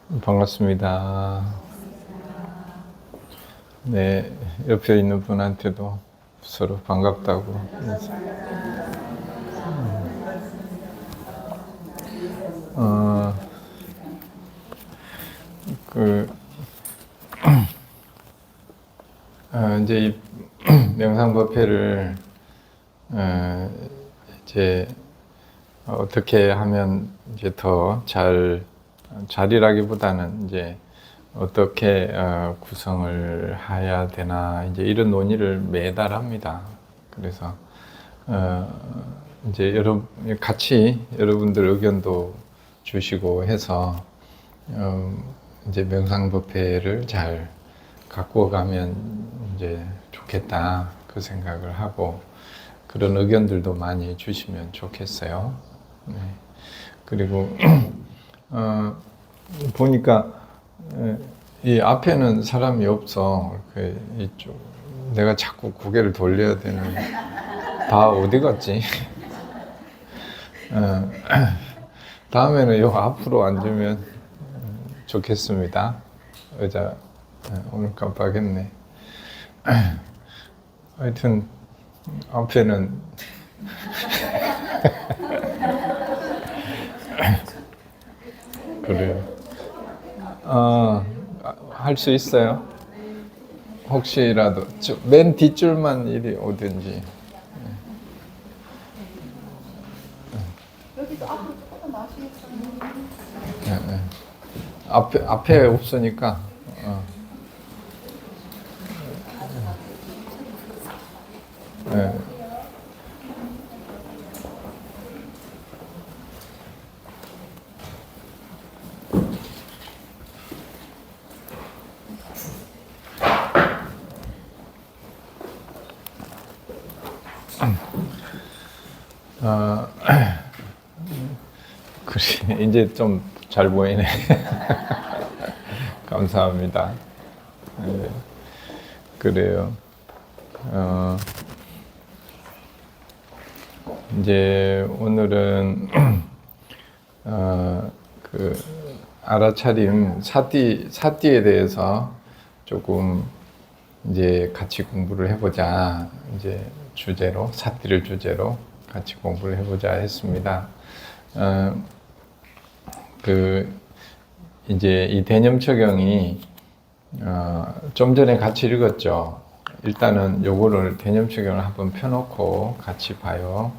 반갑습니다. 네, 옆에 있는 분한테도 서로 반갑다고. 어, 그, 이제 이 명상법회를, 이제 어떻게 하면 이제 더 잘이라기보다는 이제 어떻게 구성을 해야 되나 이제 이런 논의를 매달 합니다. 그래서 이제 같이 여러분들 의견도 주시고 해서 이제 명상법회를 잘 갖고 가면 이제 좋겠다 그 생각을 하고 그런 의견들도 많이 주시면 좋겠어요. 네. 그리고 보니까 이 앞에는 사람이 없어. 이쪽 내가 자꾸 고개를 돌려야 되는. 다 어디 갔지? 다음에는 요 앞으로 앉으면 좋겠습니다. 의자 오늘 깜빡했네. 하여튼 앞에는 그래요. 할 수 있어요? 혹시라도 맨 뒷줄만 이리 오든지. 여기도 앞으로 조금 나오시겠어요? 네. 앞에 없으니까. 네. 그래, 이제 좀 잘 보이네. 감사합니다. 네, 그래요. 이제 오늘은 그 알아차림 사띠에 대해서 조금 이제 같이 공부를 해보자. 이제 주제로 사띠를 주제로 같이 공부를 해보자 했습니다. 이제 이 대념처경이 좀 전에 같이 읽었죠. 일단은 요거를 대념처경을 한번 펴놓고 같이 봐요.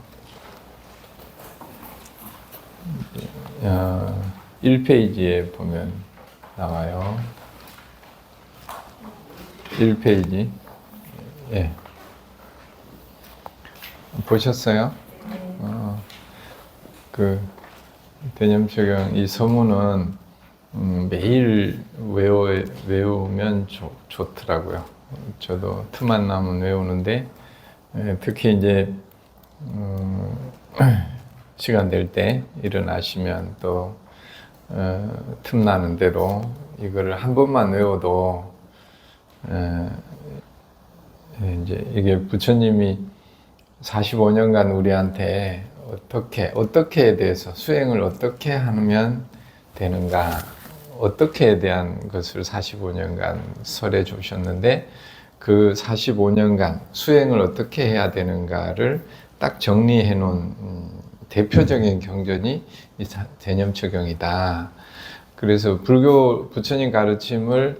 1페이지에 보면 나와요. 1페이지. 예. 보셨어요? 그 대념처경 이 서문은 매일 외우면 좋더라고요. 저도 틈만 나면 외우는데 특히 이제 시간 될 때 일어나시면 또 틈 나는 대로 이거를 한 번만 외워도 이제 이게 부처님이 45년간 우리한테 어떻게에 대해서 수행을 어떻게 하면 되는가, 어떻게에 대한 것을 45년간 설해 주셨는데 그 45년간 수행을 어떻게 해야 되는가를 딱 정리해 놓은 대표적인 경전이 이 대념처경이다. 그래서 불교 부처님 가르침을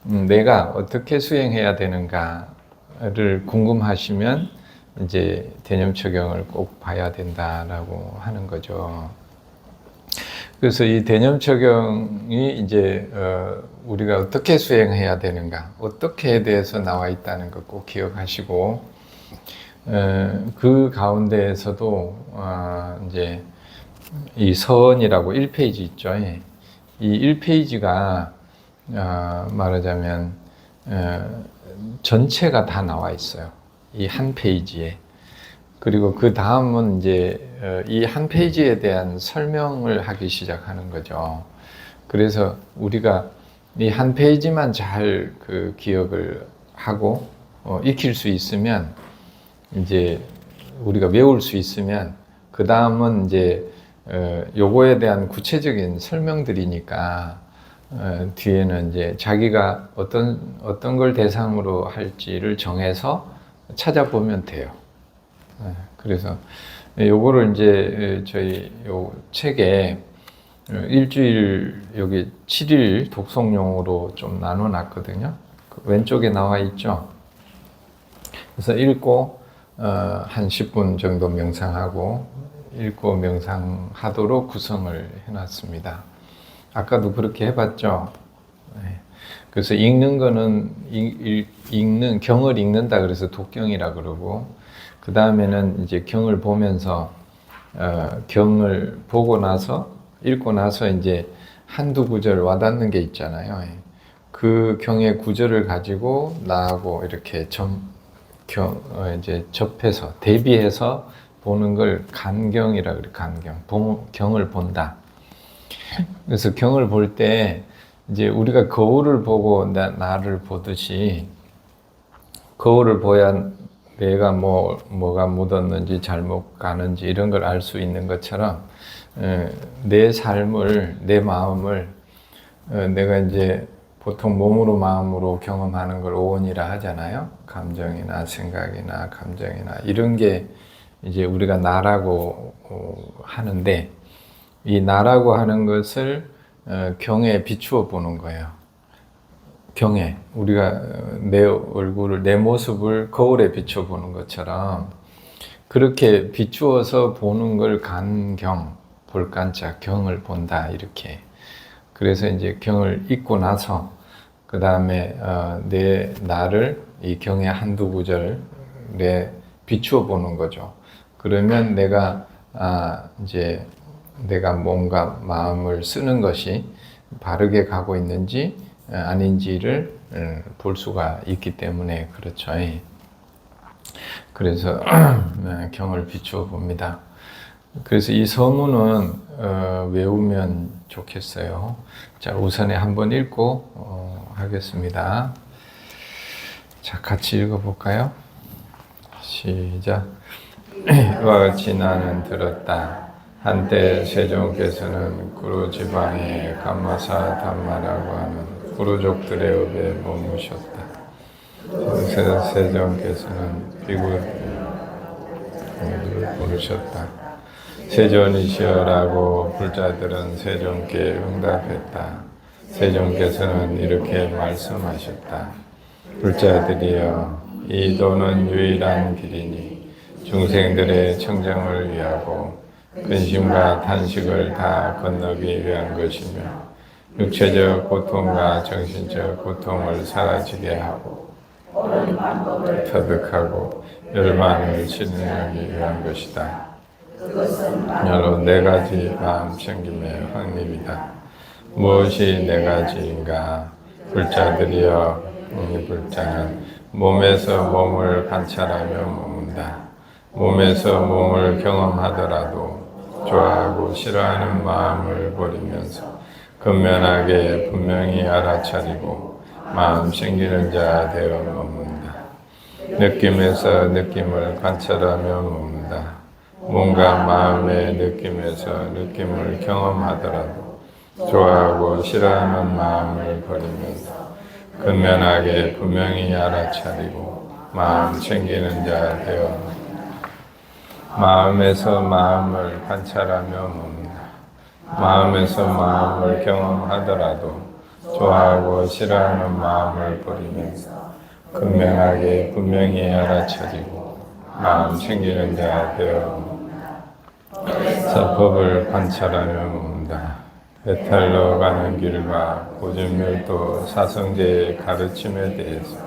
내가 어떻게 수행해야 되는가를 궁금하시면 이제 대념처경을 꼭 봐야 된다라고 하는 거죠. 그래서 이 대념처경이 이제 우리가 어떻게 수행해야 되는가, 어떻게에 대해서 나와 있다는 것 꼭 기억하시고 그 가운데에서도 이제 이 서원이라고 1페이지 있죠. 이 1페이지가 말하자면 전체가 다 나와 있어요. 이 한 페이지에. 그리고 그 다음은 이제 이 한 페이지에 대한 설명을 하기 시작하는 거죠. 그래서 우리가 이 한 페이지만 잘 그 기억을 하고 익힐 수 있으면 이제 우리가 외울 수 있으면 그 다음은 이제 요거에 대한 구체적인 설명들이니까 뒤에는 이제 자기가 어떤 걸 대상으로 할지를 정해서 찾아보면 돼요. 그래서 요거를 이제 저희 요 책에 일주일 여기 7일 독송용으로 좀 나눠 놨거든요. 그 왼쪽에 나와 있죠. 그래서 읽고 한 10분 정도 명상하고 읽고 명상하도록 구성을 해놨습니다. 아까도 그렇게 해봤죠. 그래서 읽는 거는 읽는 경을 읽는다 그래서 독경이라 그러고, 그 다음에는 이제 경을 보면서 경을 보고 나서 읽고 나서 이제 한두 구절 와닿는 게 있잖아요. 그 경의 구절을 가지고 나하고 이렇게 이제 접해서 대비해서 보는 걸 간경이라 그래. 경을 본다. 그래서 경을 볼 때 이제 우리가 거울을 보고 나를 보듯이, 거울을 보야 내가 뭐가 묻었는지 잘못 가는지 이런 걸 알 수 있는 것처럼 내 삶을, 내 마음을 내가 이제 보통 몸으로 마음으로 경험하는 걸 오온이라 하잖아요. 감정이나 생각이나 감정이나 이런 게 이제 우리가 나라고 하는데, 이 나라고 하는 것을 경에 비추어 보는 거예요. 경에 우리가 내 얼굴을, 내 모습을 거울에 비춰 보는 것처럼 그렇게 비추어서 보는 걸 간경, 볼간자, 경을 본다 이렇게. 그래서 이제 경을 읽고 나서 그 다음에 내 나를 이 경의 한두 구절에 비추어 보는 거죠. 그러면 내가 이제 내가 몸과 마음을 쓰는 것이 바르게 가고 있는지 아닌지를 볼 수가 있기 때문에 그렇죠. 그래서 경을 비추어 봅니다. 그래서 이 서문은 외우면 좋겠어요. 자, 우선에 한번 읽고 하겠습니다. 자, 같이 읽어볼까요? 시작. 이와 같이 나는 들었다. 한때 세종께서는 구루 지방의 감마사 담마라고 하는 구루족들의 업에 머무셨다. 세종께서는 비구를 부르셨다. 세존이시여라고 불자들은 세종께 응답했다. 세종께서는 이렇게 말씀하셨다. 불자들이여, 이 도는 유일한 길이니 중생들의 청정을 위하고 근심과 탄식을 다 건너기 위한 것이며, 육체적 고통과 정신적 고통을 사라지게 하고 터득하고 열반을 진행하기 위한 것이다. 여러 네 가지 마음 챙김의 확립이다. 무엇이 네 가지인가? 불자들이여, 이 불자는 몸에서 몸을 관찰하며 머문다. 몸에서 몸을 경험하더라도 좋아하고 싫어하는 마음을 버리면서 근면하게 분명히 알아차리고 마음 챙기는 자 되어 머문다. 느낌에서 느낌을 관찰하며 머문다. 몸과 마음의 느낌에서 느낌을 경험하더라도 좋아하고 싫어하는 마음을 버리면서 근면하게 분명히 알아차리고 마음 챙기는 자 되어 머문다. 마음에서 마음을 관찰하며 머문다. 마음에서 마음을 경험하더라도 좋아하고 싫어하는 마음을 버리면서 근면하게 분명히 알아차리고 마음 챙기는 자 되어 법을 관찰하며 머문다. 배탈로 가는 길과 고진멸도 사성제의 가르침에 대해서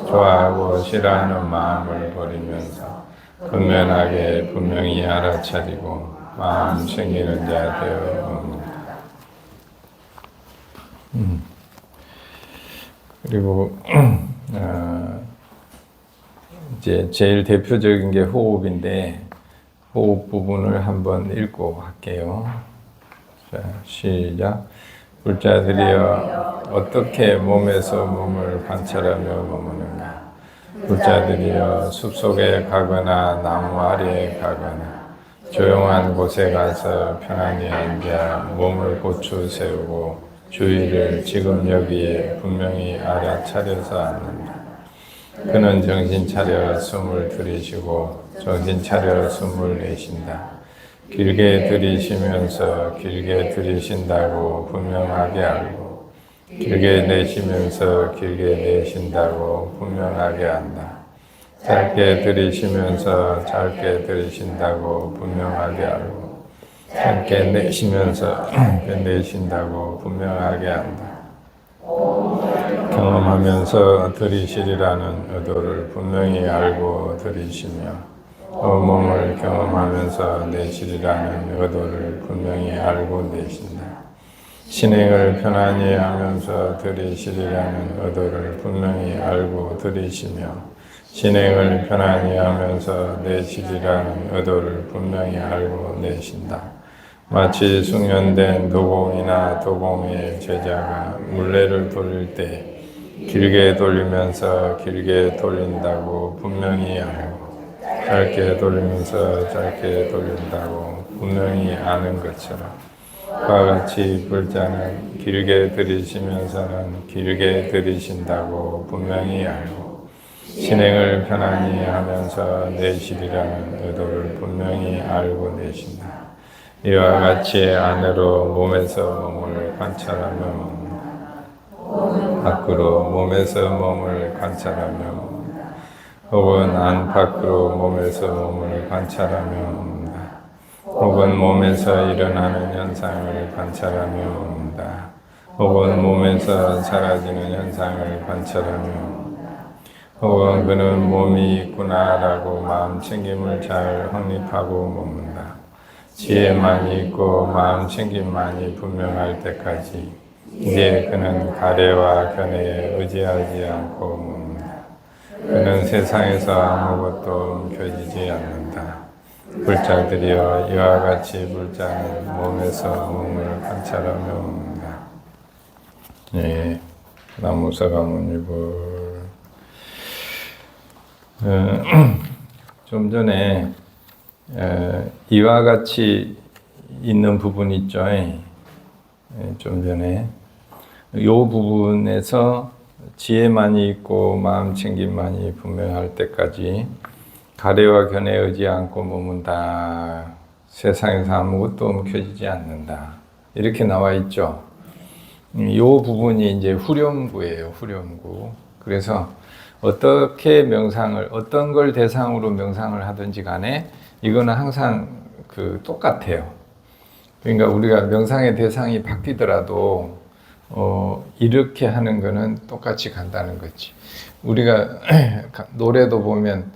좋아하고 싫어하는 마음을 버리면서 근면하게 분명히 알아차리고 마음 챙기는 자 되어 옵니다. 그리고 이제 제일 대표적인 게 호흡인데, 호흡 부분을 한번 읽고 할게요. 자, 시작. 불자들이여, 어떻게 몸에서 몸을 관찰하며 머무는가? 불자들이여, 숲속에 가거나 나무 아래에 가거나 조용한 곳에 가서 편안히 앉아 몸을 고추 세우고 주의를 지금 여기에 분명히 알아차려서 앉는다. 그는 정신 차려 숨을 들이쉬고 정신 차려 숨을 내쉰다. 길게 들이쉬면서 길게 들이쉰다고 분명하게 알고 길게 내쉬면서 길게 내쉰다고 분명하게 안다. 짧게 들이쉬면서 짧게 들이쉰다고 분명하게 알고 짧게 내쉬면서 내쉰다고 분명하게 안다. 경험하면서 들이쉬리라는 의도를 분명히 알고 들이쉬며 몸을 경험하면서 내쉬리라는 의도를 분명히 알고 내쉰다. 신행을 편안히 하면서 들이쉬리라는 의도를 분명히 알고 들이쉬며 신행을 편안히 하면서 내쉬리라는 의도를 분명히 알고 내쉰다. 마치 숙련된 도공이나 도공의 제자가 물레를 돌릴 때 길게 돌리면서 길게 돌린다고 분명히 알고 짧게 돌리면서 짧게 돌린다고 분명히 아는 것처럼 그와 같이 불자는 길게 들이쉬면서는 길게 들이쉰다고 분명히 알고 신행을 편안히 하면서 내쉬리라는 의도를 분명히 알고 내쉰다. 이와 같이 안으로 몸에서 몸을 관찰하며 먹는다. 밖으로 몸에서 몸을 관찰하며 먹는다. 혹은 안팎으로 몸에서 몸을 관찰하며 먹는다. 혹은 몸에서 일어나는 현상을 관찰하며 먹는다. 혹은 몸에서 사라지는 현상을 관찰하며 먹는다. 혹은 그는 몸이 있구나라고 마음 챙김을 잘 확립하고 먹는다. 지혜만이 있고 마음 챙김만이 분명할 때까지 이제 그는 가래와 견해에 의지하지 않고 먹는다. 그는 세상에서 아무것도 옮겨지지 않는다. 불자들이여 이와 같이 불자는 몸에서 몸을 관찰하며 먹는다. 네, 나무사가모니불. 좀 전에 이와 같이 있는 부분 있죠. 좀 전에 이 부분에서 지혜만이 있고 마음 챙김만이 분명할 때까지 가래와 견해에 의지 않고 머문다. 세상에서 아무것도 움켜지지 않는다. 이렇게 나와 있죠. 이 부분이 이제 후렴구예요. 후렴구. 그래서 어떻게 명상을 어떤 걸 대상으로 명상을 하든지 간에 이거는 항상 똑같아요. 그러니까 우리가 명상의 대상이 바뀌더라도 이렇게 하는 거는 똑같이 간다는 거지. 우리가 노래도 보면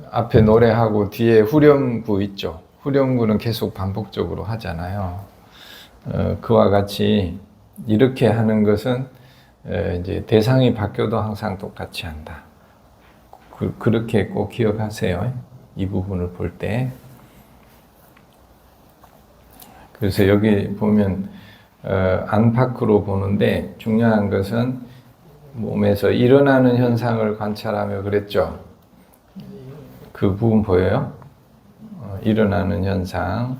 앞에 노래하고 뒤에 후렴구 있죠. 후렴구는 계속 반복적으로 하잖아요. 그와 같이 이렇게 하는 것은 이제 대상이 바뀌어도 항상 똑같이 한다. 그렇게 꼭 기억하세요. 이 부분을 볼 때. 그래서 여기 보면 안팎으로 보는데 중요한 것은 몸에서 일어나는 현상을 관찰하며 그랬죠. 그 부분 보여요? 일어나는 현상.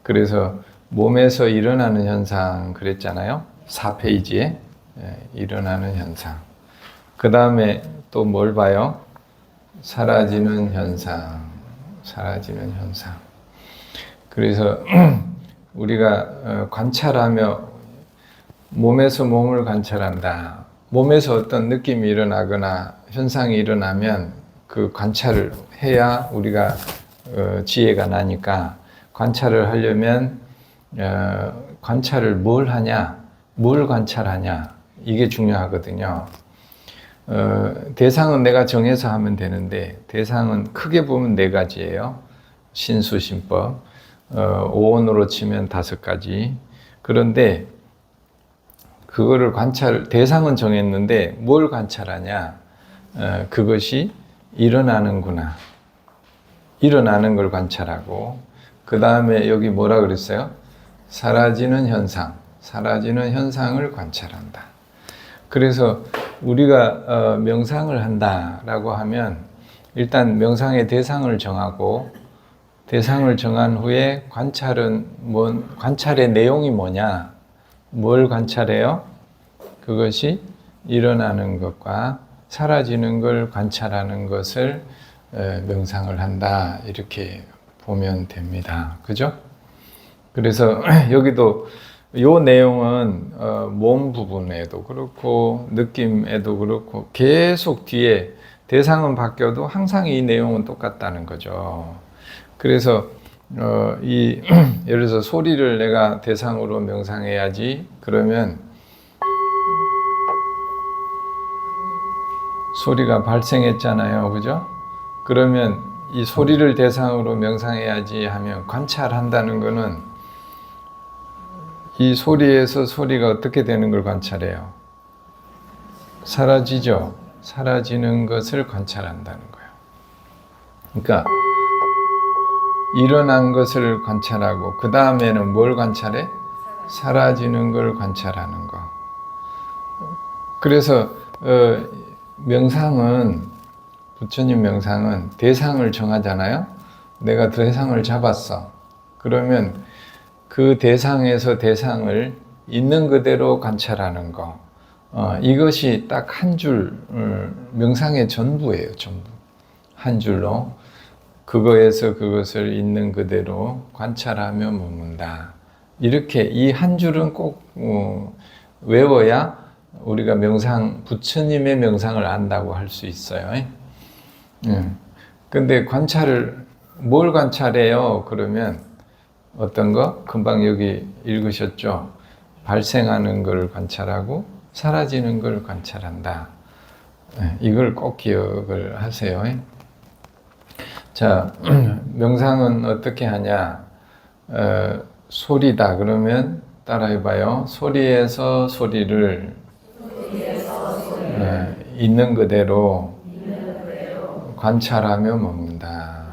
그래서 몸에서 일어나는 현상 그랬잖아요. 4페이지에 일어나는 현상. 그 다음에 또 뭘 봐요? 사라지는 현상. 사라지는 현상. 그래서 우리가 관찰하며 몸에서 몸을 관찰한다. 몸에서 어떤 느낌이 일어나거나 현상이 일어나면 그 관찰을 해야 우리가 지혜가 나니까 관찰을 하려면 관찰을 뭘 하냐, 뭘 관찰하냐 이게 중요하거든요. 대상은 내가 정해서 하면 되는데 대상은 크게 보면 4가지예요. 신수신법, 오온으로 치면 5가지. 그런데 그거를 대상은 정했는데 뭘 관찰하냐? 그것이 일어나는구나. 일어나는 걸 관찰하고 그 다음에 여기 뭐라 그랬어요? 사라지는 현상. 사라지는 현상을 관찰한다. 그래서 우리가 명상을 한다라고 하면 일단 명상의 대상을 정하고 대상을 정한 후에 관찰의 내용이 뭐냐? 뭘 관찰해요? 그것이 일어나는 것과 사라지는 걸 관찰하는 것을 명상을 한다. 이렇게 보면 됩니다. 그죠? 그래서 여기도 요 내용은 몸 부분에도 그렇고 느낌에도 그렇고 계속 뒤에 대상은 바뀌어도 항상 이 내용은 똑같다는 거죠. 그래서 예를 들어서 소리를 내가 대상으로 명상해야지 그러면 소리가 발생했잖아요. 그죠? 그러면 이 소리를 대상으로 명상해야지 하면 관찰한다는 거는 이 소리에서 소리가 어떻게 되는 걸 관찰해요? 사라지죠. 사라지는 것을 관찰한다는 거예요. 그러니까 일어난 것을 관찰하고 그 다음에는 뭘 관찰해? 사라지는 걸 관찰하는 거. 그래서 명상은 부처님 명상은 대상을 정하잖아요. 내가 대상을 잡았어. 그러면 그 대상에서 대상을 있는 그대로 관찰하는 거. 이것이 딱 한 줄 명상의 전부예요. 전부. 한 줄로 그거에서 그것을 있는 그대로 관찰하며 머문다. 이렇게 이 한 줄은 꼭 외워야 우리가 부처님의 명상을 안다고 할 수 있어요. 근데 뭘 관찰해요? 그러면 어떤 거? 금방 여기 읽으셨죠? 발생하는 걸 관찰하고 사라지는 걸 관찰한다. 이걸 꼭 기억을 하세요. 자, 명상은 어떻게 하냐? 소리다. 그러면 따라해봐요. 소리에서 소리를 있는 그대로 관찰하며 머문다.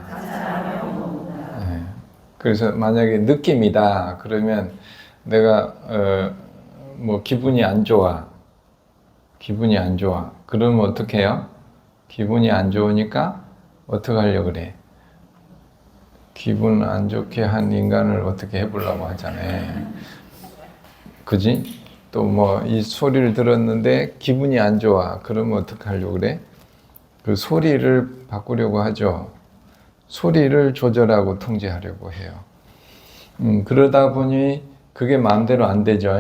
그래서 만약에 느낌이다. 그러면 내가 뭐 기분이 안 좋아. 기분이 안 좋아. 그러면 어떻게 해요? 기분이 안 좋으니까 어떻게 하려고 그래? 기분 안 좋게 한 인간을 어떻게 해보려고 하잖아요. 그지? 또 뭐 이 소리를 들었는데 기분이 안 좋아. 그러면 어떻게 하려고 그래? 그 소리를 바꾸려고 하죠. 소리를 조절하고 통제하려고 해요. 그러다 보니 그게 마음대로 안 되죠.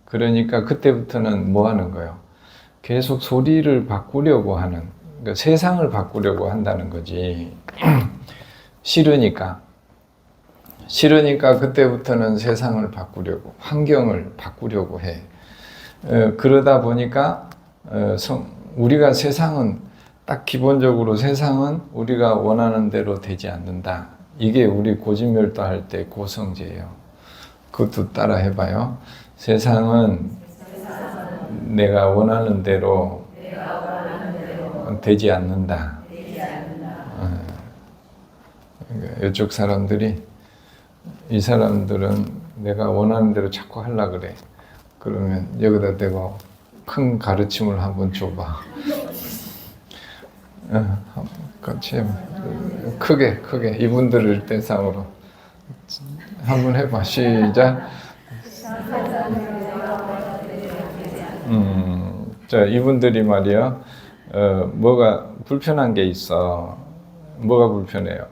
그러니까 그때부터는 뭐 하는 거예요? 계속 소리를 바꾸려고 하는, 그러니까 세상을 바꾸려고 한다는 거지. 싫으니까 그때부터는 세상을 바꾸려고, 환경을 바꾸려고 해. 그러다 보니까 우리가 세상은 딱 기본적으로 세상은 우리가 원하는 대로 되지 않는다. 이게 우리 고진멸도할 때 고성제예요. 그것도 따라 해봐요. 세상은 내가 원하는 대로 되지 않는다. 그러니까 이쪽 사람들이 이 사람들은 내가 원하는 대로 자꾸 하려고 그래. 그러면 여기다 대고 큰 가르침을 한번 줘봐. 같이 크게 이분들을 대상으로 한번 해봐. 시작. 자, 이분들이 말이요. 뭐가 불편한 게 있어. 뭐가 불편해요?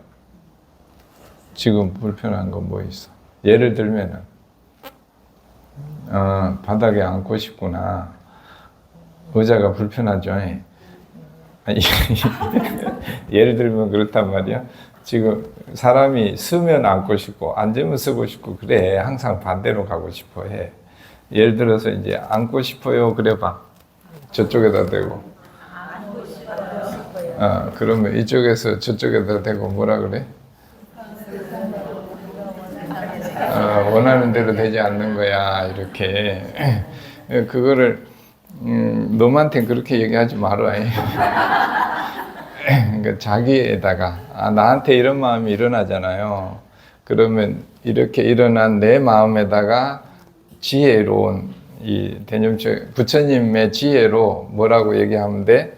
지금 불편한 거 뭐 있어? 예를 들면은 바닥에 앉고 싶구나. 의자가 불편하죠. 예를 들면 그렇단 말이야. 지금 사람이 쓰면 앉고 싶고 앉으면 쓰고 싶고 그래. 항상 반대로 가고 싶어 해. 예를 들어서 이제 앉고 싶어요. 그래봐. 저쪽에다 대고. 그러면 이쪽에서 저쪽에다 대고 뭐라 그래? 원하는 대로 되지 않는 거야. 이렇게. 그거를 너한테 그렇게 얘기하지 말아. 그러니까 자기에다가 나한테 이런 마음이 일어나잖아요. 그러면 이렇게 일어난 내 마음에다가 지혜로운 이 대념체 부처님의 지혜로 뭐라고 얘기하면 돼?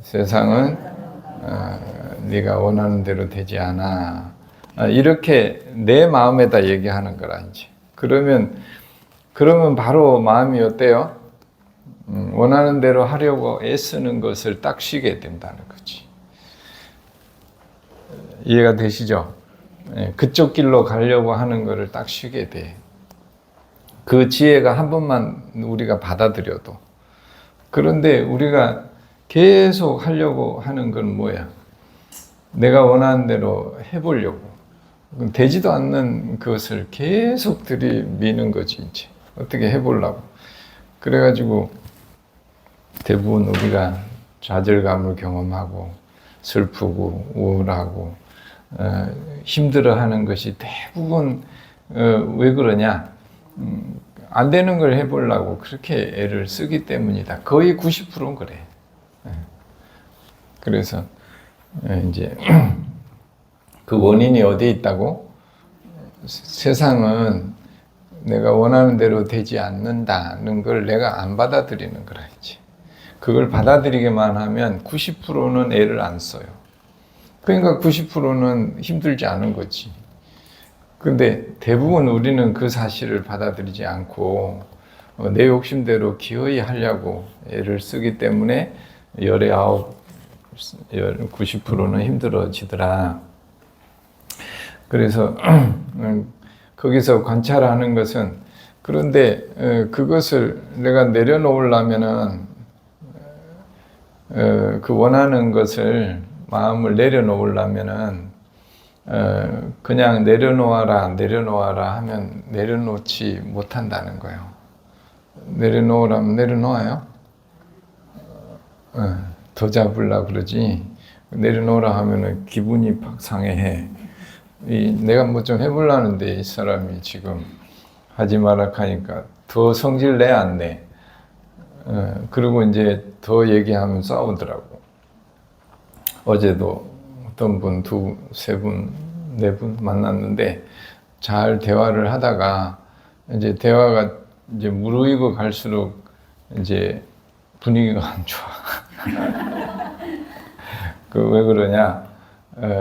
세상은 네가 원하는 대로 되지 않아. 이렇게 내 마음에다 얘기하는 거라 이제. 그러면 그러면 바로 마음이 어때요? 원하는 대로 하려고 애쓰는 것을 딱 쉬게 된다는 거지. 이해가 되시죠? 그쪽 길로 가려고 하는 것을 딱 쉬게 돼. 그 지혜가 한 번만 우리가 받아들여도. 그런데 우리가 계속 하려고 하는 건 뭐야? 내가 원하는 대로 해보려고. 되지도 않는 그것을 계속 들이미는 거지, 이제. 어떻게 해보려고. 그래가지고 대부분 우리가 좌절감을 경험하고 슬프고 우울하고 힘들어하는 것이 대부분 왜 그러냐? 안 되는 걸 해보려고 그렇게 애를 쓰기 때문이다. 거의 90%는 그래. 그래서 이제 그 원인이 어디에 있다고? 세상은 내가 원하는 대로 되지 않는다는 걸 내가 안 받아들이는 거라 이제. 그걸 받아들이기만 하면 90%는 애를 안 써요. 그러니까 90%는 힘들지 않은 거지. 근데 대부분 우리는 그 사실을 받아들이지 않고 내 욕심대로 기어이 하려고 애를 쓰기 때문에 열의 90%는 힘들어지더라. 그래서 거기서 관찰하는 것은 그런데 그것을 내가 내려놓으려면은 그 원하는 것을 마음을 내려놓으려면은 그냥 내려놓아라 하면 내려놓지 못한다는 거예요. 내려놓으라면 내려놓아요? 더 잡으려고 그러지. 내려놓으라 하면은 기분이 팍 상해해. 내가 뭐 좀 해보려는데 이 사람이 지금 하지 마라 하니까 더 성질 내 안 내? 그리고 이제 더 얘기하면 싸우더라고. 어제도 어떤 분, 세 분, 네 분 만났는데 잘 대화를 하다가 이제 대화가 이제 무르익어 갈수록 이제 분위기가 안 좋아. 그 왜 그러냐?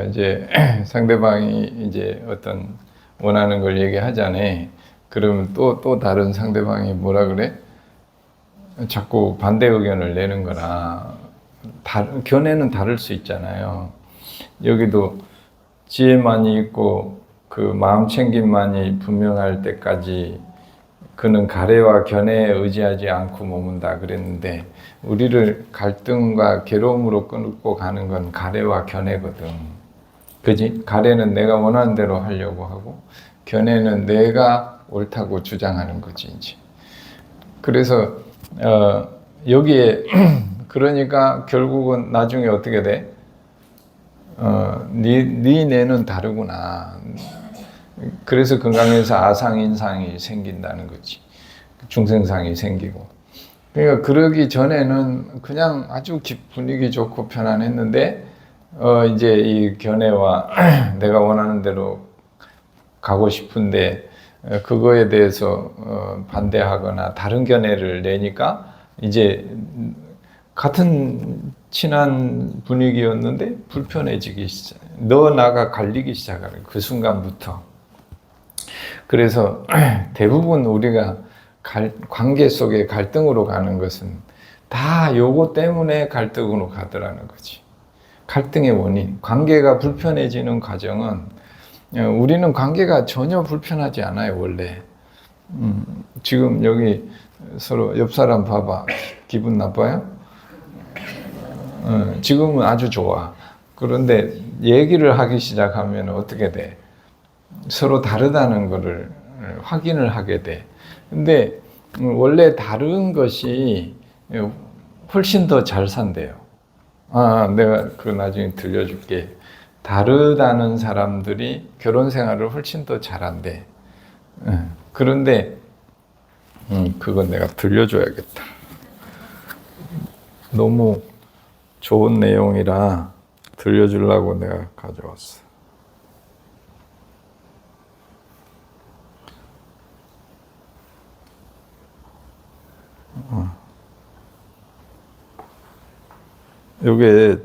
이제 상대방이 이제 어떤 원하는 걸 얘기하잖아. 그러면 또 다른 상대방이 뭐라 그래? 자꾸 반대 의견을 내는 거나 견해는 다를 수 있잖아요. 여기도 지혜만이 있고 그 마음 챙김만이 분명할 때까지 그는 가래와 견해에 의지하지 않고 머문다 그랬는데 우리를 갈등과 괴로움으로 끌고 가는 건 가래와 견해거든. 그지? 가래는 내가 원하는 대로 하려고 하고 견해는 내가 옳다고 주장하는 거지 이제. 그래서 여기에 그러니까 결국은 나중에 어떻게 돼? 네 뇌는 다르구나. 그래서 건강에서 아상인상이 생긴다는 거지. 중생상이 생기고. 그러니까 그러기 전에는 그냥 아주 분위기 좋고 편안했는데 이제 이 견해와 내가 원하는 대로 가고 싶은데 그거에 대해서 반대하거나 다른 견해를 내니까 이제 같은 친한 분위기였는데 불편해지기 시작. 너 나가 갈리기 시작하는 그 순간부터. 그래서 대부분 우리가 관계 속에 갈등으로 가는 것은 다 요거 때문에 갈등으로 가더라는 거지. 갈등의 원인, 관계가 불편해지는 과정은 우리는 관계가 전혀 불편하지 않아요, 원래. 지금 여기 서로 옆 사람 봐봐. 기분 나빠요? 지금은 아주 좋아. 그런데 얘기를 하기 시작하면 어떻게 돼? 서로 다르다는 것을 확인을 하게 돼. 근데 원래 다른 것이 훨씬 더 잘 산대요. 내가 그거 나중에 들려줄게. 다르다는 사람들이 결혼 생활을 훨씬 더 잘한대. 그런데 그건 내가 들려줘야겠다. 너무 좋은 내용이라 들려주려고 내가 가져왔어. 요게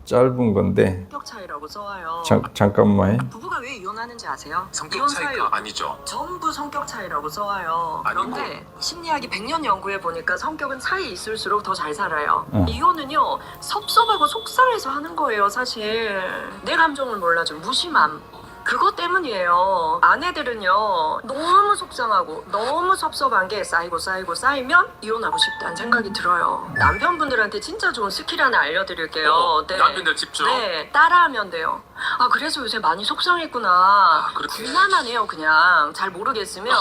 짧은 건데 격 차이라고 써와요. 잠깐만. 부부가 왜 이혼하는지 뭔지 아세요? 성격 이혼 차이가 사유 아니죠. 전부 성격 차이라고 써와요. 아니고. 그런데 심리학이 100년 연구해 보니까 성격은 차이 있을수록 더 잘 살아요. 어. 이혼은요 섭섭하고 속상해서 하는 거예요. 사실 내 감정을 몰라줘 무심함. 그것 때문이에요. 아내들은요 너무 속상하고 너무 섭섭한 게 쌓이면 이혼하고 싶다는 생각이 들어요. 남편분들한테 진짜 좋은 스킬 하나 알려드릴게요. 네. 남편들 집중. 네, 따라하면 돼요. 아 그래서 요새 많이 속상했구나. 그렇게. 군화만 해요 그냥. 잘 모르겠으면 네,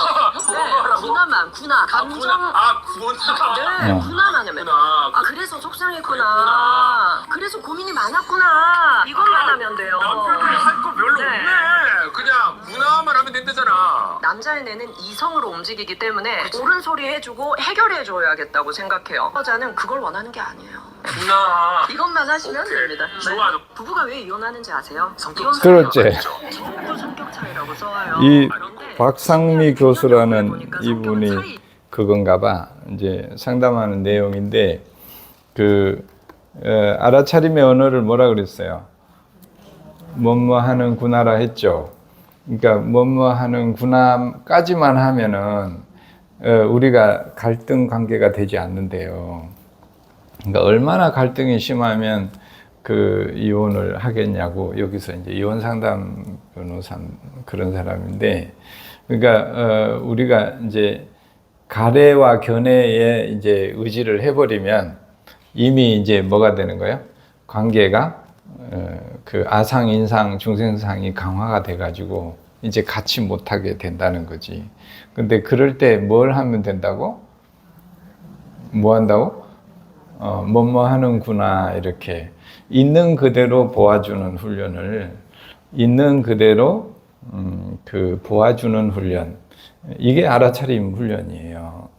군화 감정. 구원. 네, 어. 군화만 하면. 아 그래서 속상했구나. 그래서 고민이 많았구나. 이것만 하면 돼요. 남편들이 할 거 별로 네. 없네. 그냥 문화만 하면 된다잖아. 남자의 뇌는 이성으로 움직이기 때문에 옳은 소리 해주고 해결해줘야겠다고 생각해요. 여자는 그걸 원하는 게 아니에요. 문화. 이것만 하시면 오케이. 됩니다. 좋아. 부부가 왜 이혼하는지 아세요? 성격 이혼 차이가 그렇지. 아니죠. 전부 성격 차이라고 써와요. 이 그런데 박상미 교수라는 보니까 성격은 이분이 차이. 그건가 봐. 이제 상담하는 내용인데 알아차림의 언어를 뭐라 그랬어요? 뭐뭐 하는구나라 했죠. 그러니까 뭐뭐 하는구나까지만 하면은 우리가 갈등 관계가 되지 않는데요. 그러니까 얼마나 갈등이 심하면 그 이혼을 하겠냐고. 여기서 이제 이혼 상담 변호사 그런 사람인데, 그러니까 우리가 이제 가래와 견해에 이제 의지를 해버리면 이미 이제 뭐가 되는 거예요? 관계가 그 아상, 인상, 중생상이 강화가 돼가지고 이제 같이 못하게 된다는 거지. 근데 그럴 때 뭘 하면 된다고? 뭐 한다고? 뭐뭐 하는구나 이렇게 있는 그대로 보아주는 훈련을 있는 그대로 그 보아주는 훈련, 이게 알아차림 훈련이에요.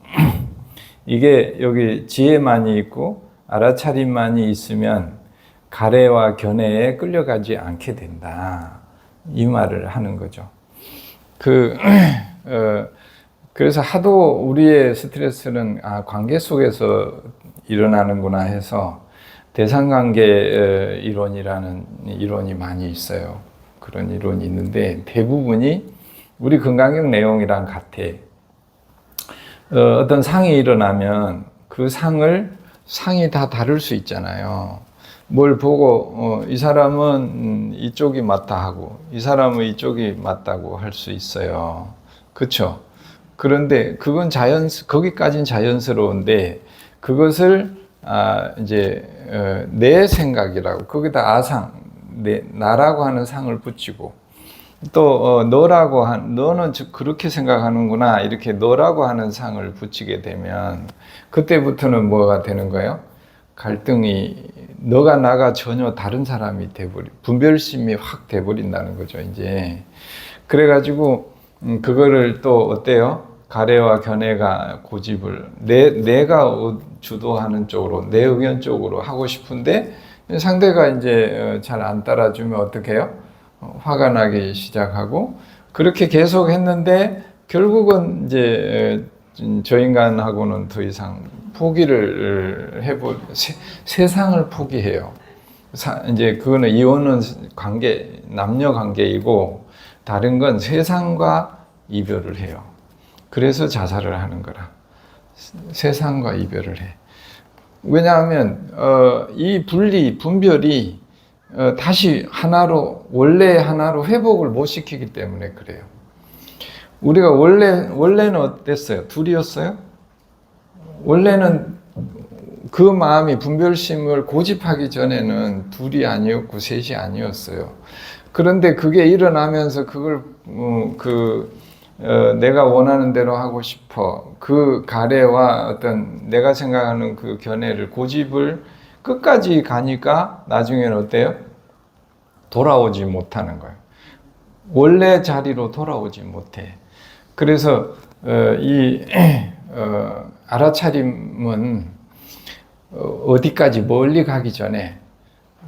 이게 여기 지혜만이 있고 알아차림만이 있으면 가래와 견해에 끌려가지 않게 된다, 이 말을 하는 거죠. 그래서 하도 우리의 스트레스는 관계 속에서 일어나는구나 해서 대상관계 이론이라는 이론이 많이 있어요. 그런 이론이 있는데 대부분이 우리 건강경 내용이랑 같아. 어떤 상이 일어나면 그 상이 다 다를 수 있잖아요. 뭘 보고 이 사람은 이쪽이 맞다 하고 이 사람은 이쪽이 맞다고 할 수 있어요. 그렇죠? 그런데 그건 거기까지는 자연스러운데 그것을 이제 내 생각이라고 거기다 아상, 나라고 하는 상을 붙이고 또 너는 그렇게 생각하는구나 이렇게 너라고 하는 상을 붙이게 되면 그때부터는 뭐가 되는 거예요? 갈등이 너가 나가 전혀 다른 사람이 분별심이 확 돼버린다는 거죠 이제. 그래가지고 그거를 또 어때요? 가래와 견해가 고집을 내가 주도하는 쪽으로 내 의견 쪽으로 하고 싶은데 상대가 이제 잘 안 따라주면 어떻게 해요? 화가 나기 시작하고 그렇게 계속 했는데 결국은 이제 저 인간하고는 더 이상 포기를 세상을 포기해요. 이제 그거는 이혼은 남녀 관계이고 다른 건 세상과 이별을 해요. 그래서 자살을 하는 거라. 세상과 이별을 해. 왜냐하면 이 분별이 다시 원래 하나로 회복을 못 시키기 때문에 그래요. 우리가 원래는 어땠어요? 둘이었어요? 원래는 그 마음이 분별심을 고집하기 전에는 둘이 아니었고 셋이 아니었어요. 그런데 그게 일어나면서 그걸 내가 원하는 대로 하고 싶어. 그 가래와 어떤 내가 생각하는 그 견해를 고집을 끝까지 가니까 나중에는 어때요? 돌아오지 못하는 거예요. 원래 자리로 돌아오지 못해. 그래서 알아차림은 어디까지 멀리 가기 전에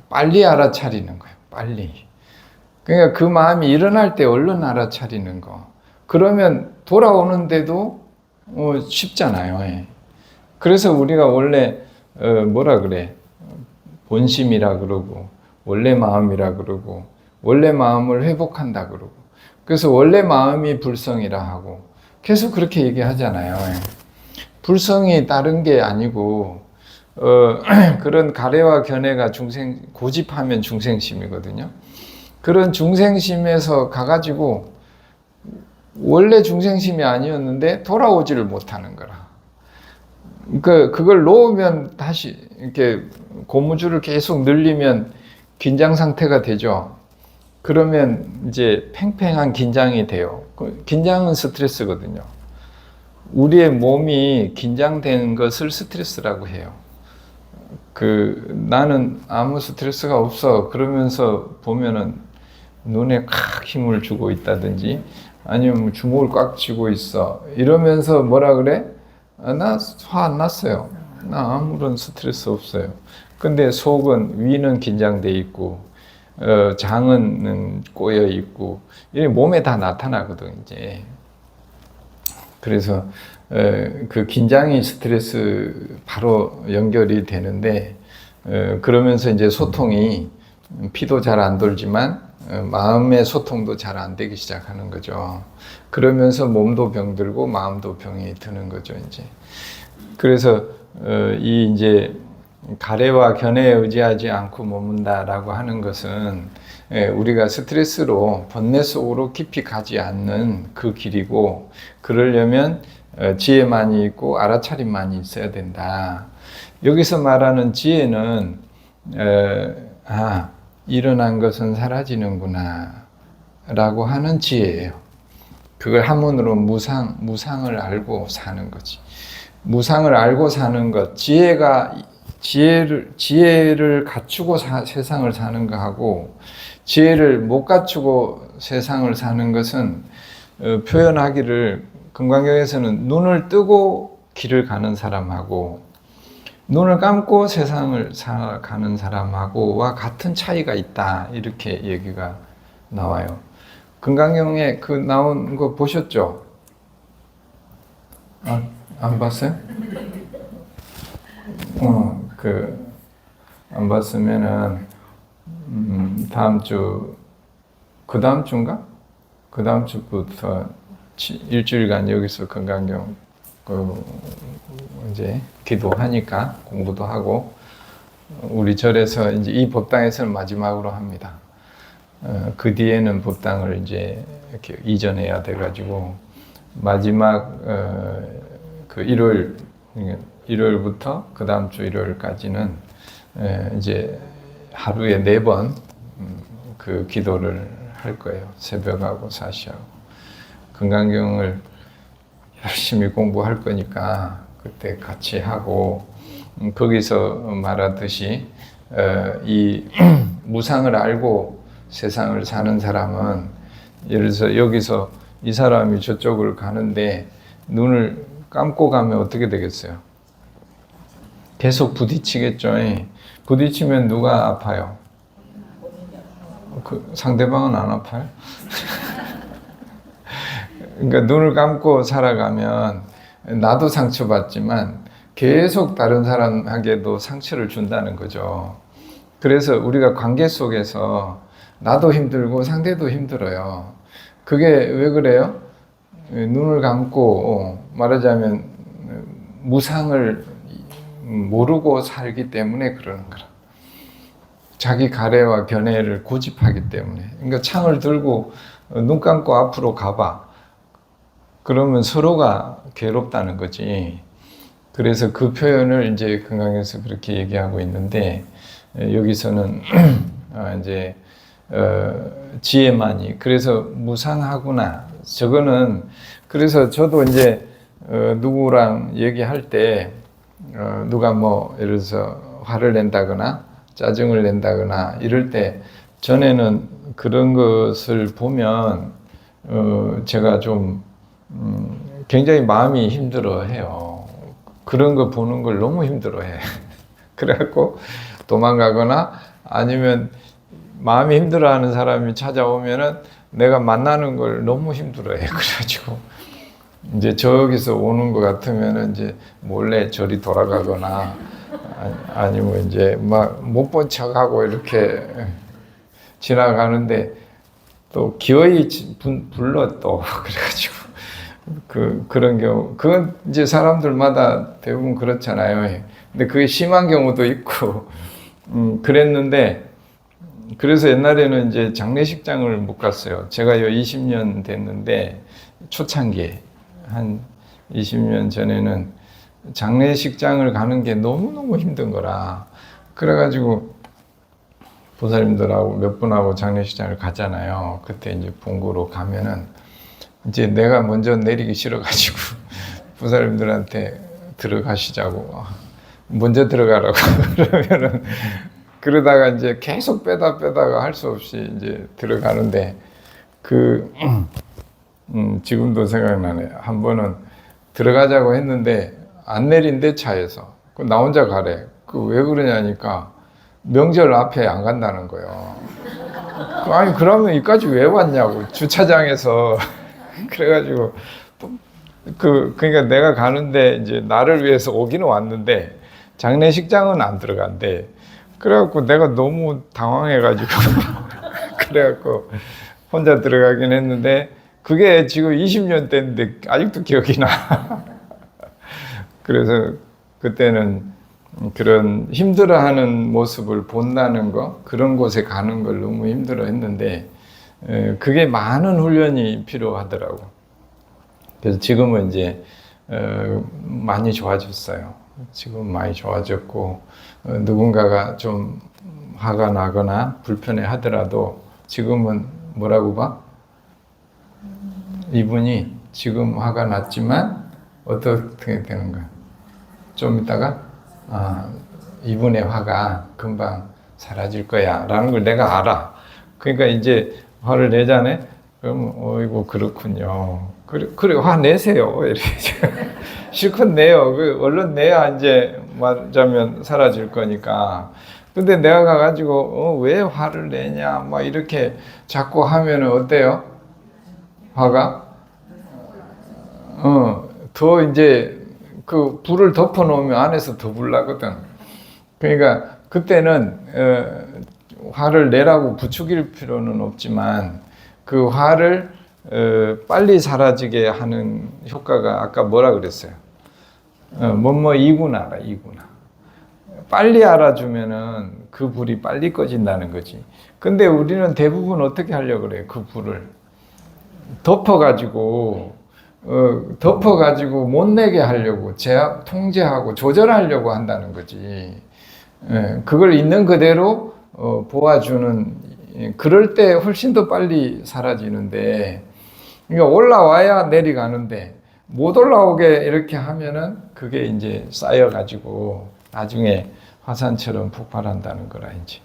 빨리 알아차리는 거예요. 빨리. 그러니까 그 마음이 일어날 때 얼른 알아차리는 거. 그러면 돌아오는데도 쉽잖아요. 그래서 우리가 원래 뭐라 그래? 본심이라 그러고 원래 마음이라 그러고 원래 마음을 회복한다 그러고 그래서 원래 마음이 불성이라 하고 계속 그렇게 얘기하잖아요. 불성이 다른 게 아니고 그런 가래와 견해가 고집하면 중생심이거든요. 그런 중생심에서 가가지고 원래 중생심이 아니었는데 돌아오지를 못하는 거라. 그걸 놓으면 다시 이렇게 고무줄을 계속 늘리면 긴장 상태가 되죠. 그러면 이제 팽팽한 긴장이 돼요. 긴장은 스트레스거든요. 우리의 몸이 긴장된 것을 스트레스라고 해요. 나는 아무 스트레스가 없어. 그러면서 보면은 눈에 콱 힘을 주고 있다든지 아니면 주먹을 꽉 쥐고 있어. 이러면서 뭐라 그래? 나 화 안 났어요. 나 아무런 스트레스 없어요. 근데 속은, 위는 긴장돼 있고, 장은 꼬여 있고, 이 몸에 다 나타나거든, 이제. 그래서, 그 긴장이 스트레스 바로 연결이 되는데, 그러면서 이제 소통이 피도 잘 안 돌지만, 마음의 소통도 잘 안 되기 시작하는 거죠. 그러면서 몸도 병들고 마음도 병이 드는 거죠, 이제. 그래서 이제 가래와 견해에 의지하지 않고 머문다라고 하는 것은 우리가 스트레스로 번뇌 속으로 깊이 가지 않는 그 길이고, 그러려면 지혜만이 있고 알아차림만이 있어야 된다. 여기서 말하는 지혜는 일어난 것은 사라지는구나 라고 하는 지혜예요. 그걸 한문으로 무상을 알고 사는 거지. 무상을 알고 사는 것, 지혜를 갖추고 세상을 사는 거하고 지혜를 못 갖추고 세상을 사는 것은 표현하기를 금강경에서는 눈을 뜨고 길을 가는 사람하고 눈을 감고 세상을 살아가는 사람하고와 같은 차이가 있다, 이렇게 얘기가 나와요. 금강경에 나온 거 보셨죠? 안 봤어요? 안 봤으면은 다음 주, 그 다음 주인가? 그 다음 주부터 일주일간 여기서 금강경 이제 기도하니까 공부도 하고, 우리 절에서 이제 이 법당에서는 마지막으로 합니다. 그 뒤에는 법당을 이제 이렇게 이전해야 돼가지고 마지막 그 일요일부터 그 다음 주 일요일까지는 이제 하루에 4번 그 기도를 할 거예요. 새벽하고 사시하고. 금강경을 열심히 공부할 거니까 그때 같이 하고, 거기서 말하듯이 이 무상을 알고 세상을 사는 사람은, 예를 들어서 여기서 이 사람이 저쪽을 가는데 눈을 감고 가면 어떻게 되겠어요? 계속 부딪히겠죠. 부딪히면 누가 아파요? 상대방은 안 아파요? 그러니까 눈을 감고 살아가면 나도 상처받지만 계속 다른 사람에게도 상처를 준다는 거죠. 그래서 우리가 관계 속에서 나도 힘들고 상대도 힘들어요. 그게 왜 그래요? 눈을 감고 말하자면 무상을 모르고 살기 때문에 그러는 거라. 자기 가래와 견해를 고집하기 때문에. 그러니까 창을 들고 눈 감고 앞으로 가봐. 그러면 서로가 괴롭다는 거지. 그래서 그 표현을 이제 금강에서 그렇게 얘기하고 있는데, 여기서는 이제 지혜만이, 그래서 무상하구나. 저거는, 그래서 저도 이제 누구랑 얘기할 때 누가 뭐 예를 들어서 화를 낸다거나 짜증을 낸다거나 이럴 때, 전에는 그런 것을 보면 제가 좀 굉장히 마음이 힘들어해요. 그런 거 보는 걸 너무 힘들어해. 그래갖고 도망가거나, 아니면 마음이 힘들어하는 사람이 찾아오면은 내가 만나는 걸 너무 힘들어해. 그래가지고 이제 저기서 오는 것 같으면은 이제 몰래 저리 돌아가거나, 아니면 이제 막 못 본 척하고 이렇게 지나가는데, 또 기어이 불러 또 그래가지고 그런 경우 그건 이제 사람들마다 대부분 그렇잖아요. 근데 그게 심한 경우도 있고 그랬는데 그래서 옛날에는 이제 장례식장을 못 갔어요. 제가 요 20년 됐는데 초창기에 한 20년 전에는 장례식장을 가는 게 너무너무 힘든 거라 그래가지고 보살님들하고 몇 분하고 장례식장을 가잖아요. 그때 이제 본고로 가면은 이제 내가 먼저 내리기 싫어가지고 보살님들한테 들어가시자고 먼저 들어가라고 그러면은 그러다가 이제 계속 빼다가 할 수 없이 이제 들어가는데 지금도 생각나네. 한 번은 들어가자고 했는데 안 내린대 차에서. 나 혼자 가래. 왜 그러냐니까 명절 앞에 안 간다는 거예요. 아니 그러면 여기까지 왜 왔냐고 주차장에서 그래가지고 그러니까 내가 가는데 이제 나를 위해서 오기는 왔는데 장례식장은 안 들어간대. 그래갖고 내가 너무 당황해가지고 그래갖고 혼자 들어가긴 했는데 그게 지금 20년 됐는데 아직도 기억이 나. 그래서 그때는 그런 힘들어하는 모습을 본다는 거 그런 곳에 가는 걸 너무 힘들어했는데 그게 많은 훈련이 필요하더라고. 그래서 지금은 이제 많이 좋아졌어요. 지금 많이 좋아졌고 누군가가 좀 화가 나거나 불편해 하더라도 지금은 뭐라고 봐? 이분이 지금 화가 났지만 어떻게 되는 거야? 좀 이따가 이분의 화가 금방 사라질 거야 라는 걸 내가 알아. 그러니까 이제 화를 내자네? 그럼 어이구 그렇군요. 그래 화 내세요. 이렇게 실컷 내요. 얼른 내야 이제 맞자면 사라질 거니까. 근데 내가 가가지고 왜 화를 내냐 막 이렇게 자꾸 하면은 어때요? 화가 더 이제 그 불을 덮어 놓으면 안에서 더 불나거든. 그러니까 그때는 화를 내라고 부추길 필요는 없지만 그 화를 빨리 사라지게 하는 효과가 아까 뭐라 그랬어요? 이구나. 빨리 알아주면은 그 불이 빨리 꺼진다는 거지. 근데 우리는 대부분 어떻게 하려고 그래요? 그 불을 덮어가지고 못 내게 하려고 통제하고 조절하려고 한다는 거지. 그걸 있는 그대로 보아주는 그럴 때 훨씬 더 빨리 사라지는데 그러니까 올라와야 내려가는데 못 올라오게 이렇게 하면은 그게 이제 쌓여가지고 나중에 화산처럼 폭발한다는 거라 이제.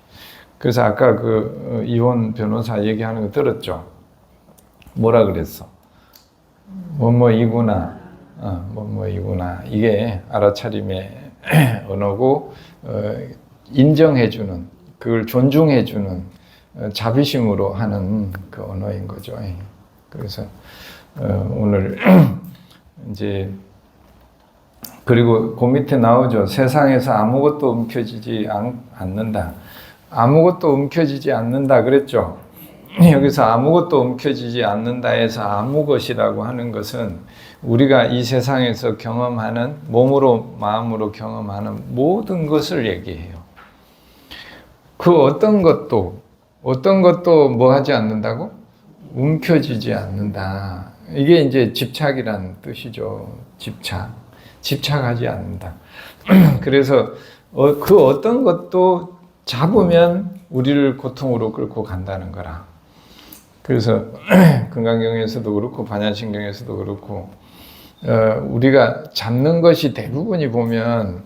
그래서 아까 그 이혼 변호사 얘기하는 거 들었죠? 뭐라 그랬어? 이구나. 이게 알아차림의 언어고 인정해주는 그걸 존중해주는 자비심으로 하는 그 언어인 거죠. 그래서 오늘 이제 그리고 그 밑에 나오죠. 세상에서 아무것도 움켜쥐지 않는다. 아무것도 움켜쥐지 않는다 그랬죠. 여기서 아무것도 움켜쥐지 않는다에서 아무 것이라고 하는 것은 우리가 이 세상에서 경험하는 몸으로 마음으로 경험하는 모든 것을 얘기해요. 그 어떤 것도 뭐 하지 않는다고? 움켜쥐지 않는다. 이게 이제 집착이란 뜻이죠. 집착하지 않는다. 그래서 그 어떤 것도 잡으면 우리를 고통으로 끌고 간다는 거라. 그래서 건강경에서도 그렇고 반야신경에서도 그렇고 우리가 잡는 것이 대부분이 보면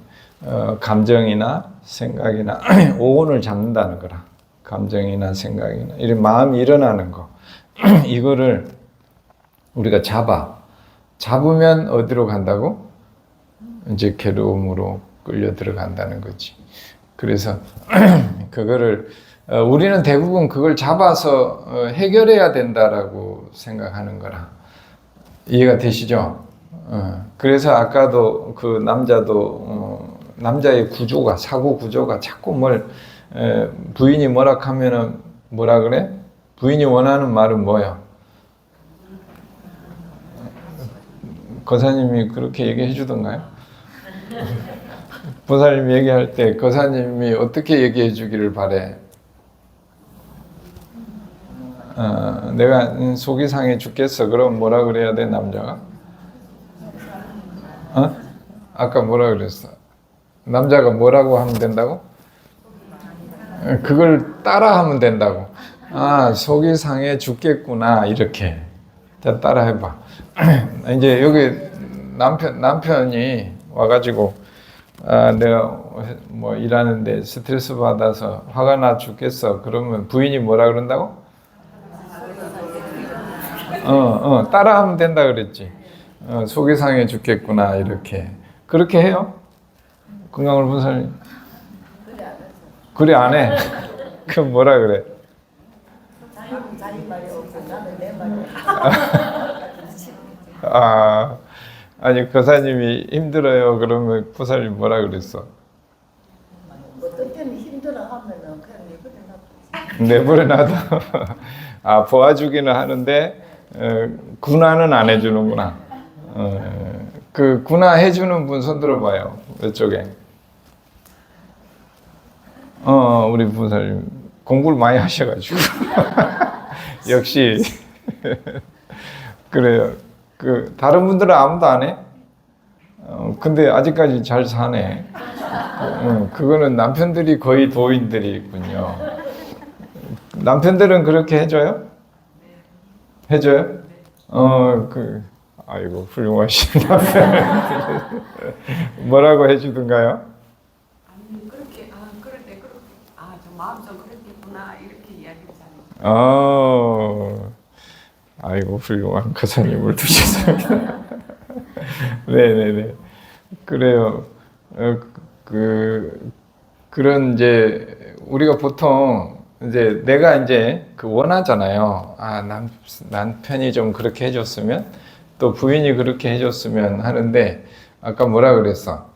감정이나 생각이나 오온을 잡는다는 거라. 감정이나 생각이나 이런 마음이 일어나는 거 이거를 우리가 잡으면 어디로 간다고? 이제 괴로움으로 끌려 들어간다는 거지. 그래서 그거를 우리는 대부분 그걸 잡아서 해결해야 된다라고 생각하는 거라. 이해가 되시죠? 그래서 아까도 그 남자의 구조가 사고 구조가 자꾸 부인이 뭐라 하면은 뭐라 그래? 부인이 원하는 말은 뭐예요? 거사님이 그렇게 얘기해 주던가요? 보살님 얘기할 때 거사님이 어떻게 얘기해 주기를 바래? 내가 속이 상해 죽겠어. 그럼 뭐라 그래야 돼, 남자가? 아까 뭐라 그랬어? 남자가 뭐라고 하면 된다고? 그걸 따라 하면 된다고. 속이 상해 죽겠구나. 이렇게. 자, 따라 해봐. 이제 여기 남편이 와가지고, 내가 뭐 일하는데 스트레스 받아서 화가 나 죽겠어. 그러면 부인이 뭐라 그런다고? 따라 하면 된다 그랬지. 속이 상해 죽겠구나. 이렇게. 그렇게 해요? 건강을 본 사람이? 그래 안 해. 그럼 뭐라 그래? 자기 말이 없고 나는 내 말이 아니 거사님이 힘들어요. 그러면 보살님 뭐라 그랬어? 어떤 때는 힘들어 하면은 그냥 내버려 놔둬. 도와주기는 하는데 군화는 안 해주는구나. 그 군화 해주는 분 손 들어봐요. 왼쪽에. 우리 보살님 공부를 많이 하셔가지고 역시 그래요. 그 다른 분들은 아무도 안 해. 근데 아직까지 잘 사네. 그거는 남편들이 거의 도인들이 있군요. 남편들은 그렇게 해줘요? 해줘요? 아이고 훌륭하신 남편. 뭐라고 해주던가요? 아니 그렇게 그럴 때 그렇게 좀 마음속 그렇겠구나 이렇게 이야기를 잘해요. 아이고 훌륭한 거사님을 두셨습니다. 네네네. 그래요. 그런 이제 우리가 보통 이제 내가 이제 원하잖아요. 남편이 좀 그렇게 해줬으면 또 부인이 그렇게 해줬으면 하는데 아까 뭐라 그랬어?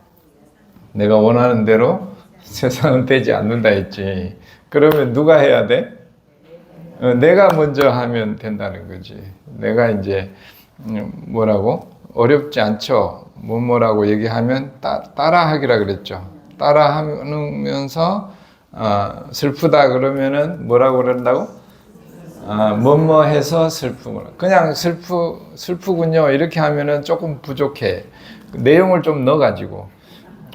내가 원하는 대로 세상은 되지 않는다 했지. 그러면 누가 해야 돼? 내가 먼저 하면 된다는 거지. 내가 이제 뭐라고? 어렵지 않죠. 뭐라고 얘기하면 따라하기라 그랬죠. 따라하면서 슬프다 그러면은 뭐라고 그런다고? 뭐해서 슬프구나. 그냥 슬프군요. 이렇게 하면은 조금 부족해. 내용을 좀 넣어가지고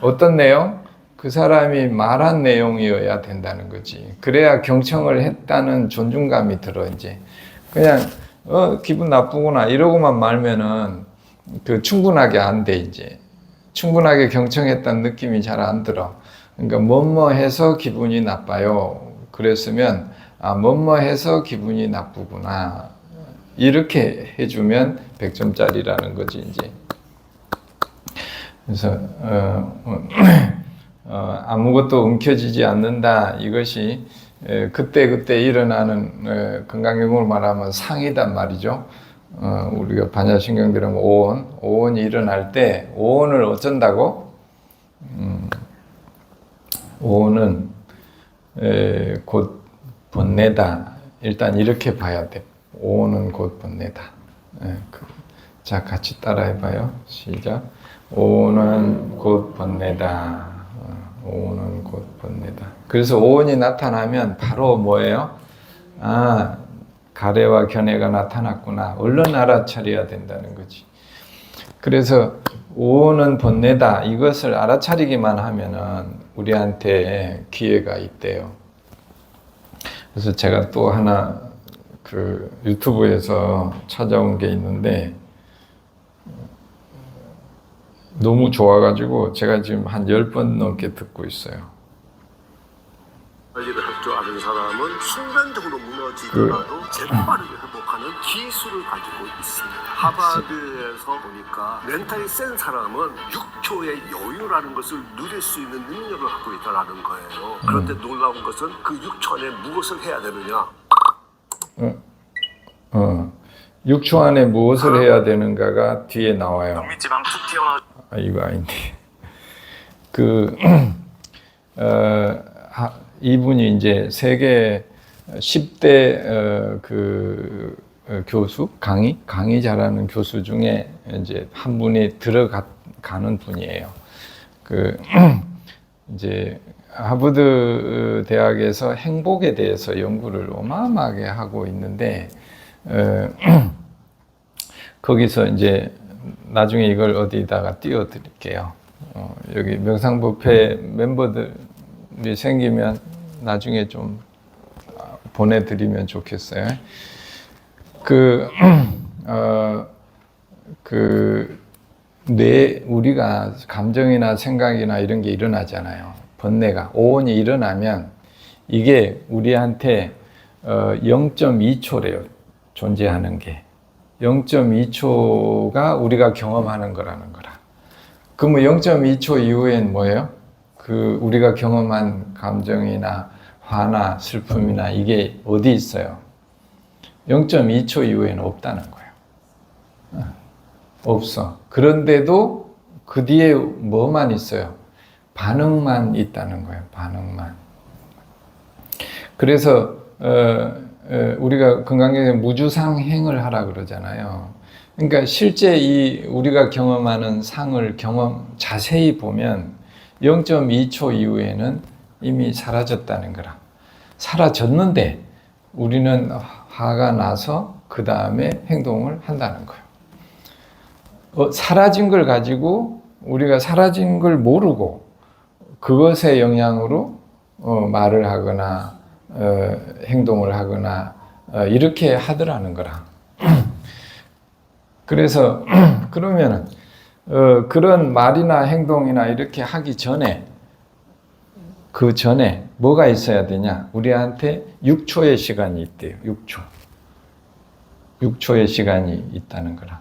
어떤 내용? 그 사람이 말한 내용이어야 된다는 거지. 그래야 경청을 했다는 존중감이 들어 이제. 그냥 기분 나쁘구나 이러고만 말면은 충분하게 안 돼 이제. 충분하게 경청했다는 느낌이 잘 안 들어. 그러니까 뭐해서 기분이 나빠요. 그랬으면 뭐해서 기분이 나쁘구나. 이렇게 해주면 100점짜리라는 거지 이제. 그래서 아무것도 움켜쥐지 않는다. 이것이 그때 일어나는 건강경험을 말하면 상이단 말이죠. 우리가 반야신경들은 오온이 일어날 때 오온을 어쩐다고? 오온은 곧 번뇌다. 일단 이렇게 봐야 돼. 오온은 곧 번뇌다. 자, 같이 따라해봐요. 시작. 오온은 곧 번뇌다. 오온은 곧 번뇌다. 그래서 오온이 나타나면 바로 뭐예요? 가래와 견해가 나타났구나. 얼른 알아차려야 된다는 거지. 그래서 오온은 번뇌다. 이것을 알아차리기만 하면은 우리한테 기회가 있대요. 그래서 제가 또 하나 유튜브에서 찾아온 게 있는데 너무 좋아가지고 제가 지금 한 10번 넘게 듣고 있어요. 관리를 할 줄 아는 사람은 순간적으로 무너지더라도 재빠르게 회복하는 기술을 가지고 있습니다. 하버드에서 보니까 멘탈이 센 사람은 6초의 여유라는 것을 누릴 수 있는 능력을 갖고 있다는 거예요. 그런데 놀라운 것은 그 6초 안에 무엇을 해야 되느냐? 6초 안에 무엇을 해야 되는가가 뒤에 나와요. 미지방 툭 튀어나와. 이거 아닌데. 이분이 이제 세계 10대 교수, 강의 잘하는 교수 중에 이제 한 분이 들어가는 분이에요. 이제 하버드 대학에서 행복에 대해서 연구를 어마어마하게 하고 있는데, 거기서 이제 나중에 이걸 어디다가 띄워드릴게요. 여기 명상부패 멤버들이 생기면 나중에 좀 보내드리면 좋겠어요. 우리가 감정이나 생각이나 이런 게 일어나잖아요. 번뇌가, 오온이 일어나면 이게 우리한테 0.2초래요. 존재하는 게. 0.2초가 우리가 경험하는 거라는 거라. 그러면 0.2초 이후엔 뭐예요? 우리가 경험한 감정이나 화나 슬픔이나 이게 어디 있어요? 0.2초 이후에는 없다는 거예요. 없어. 그런데도 그 뒤에 뭐만 있어요? 반응만 있다는 거예요. 반응만. 그래서 우리가 건강경에 무주상행을 하라 그러잖아요. 그러니까 실제 우리가 경험하는 상을 자세히 보면 0.2초 이후에는 이미 사라졌다는 거라. 사라졌는데 우리는 화가 나서 그 다음에 행동을 한다는 거예요. 사라진 걸 가지고 우리가 사라진 걸 모르고 그것의 영향으로 말을 하거나 행동을 하거나 이렇게 하더라는 거라. 그래서 그러면은 그런 말이나 행동이나 이렇게 하기 전에 그 전에 뭐가 있어야 되냐? 우리한테 6초의 시간이 있대요. 6초의 시간이 있다는 거라.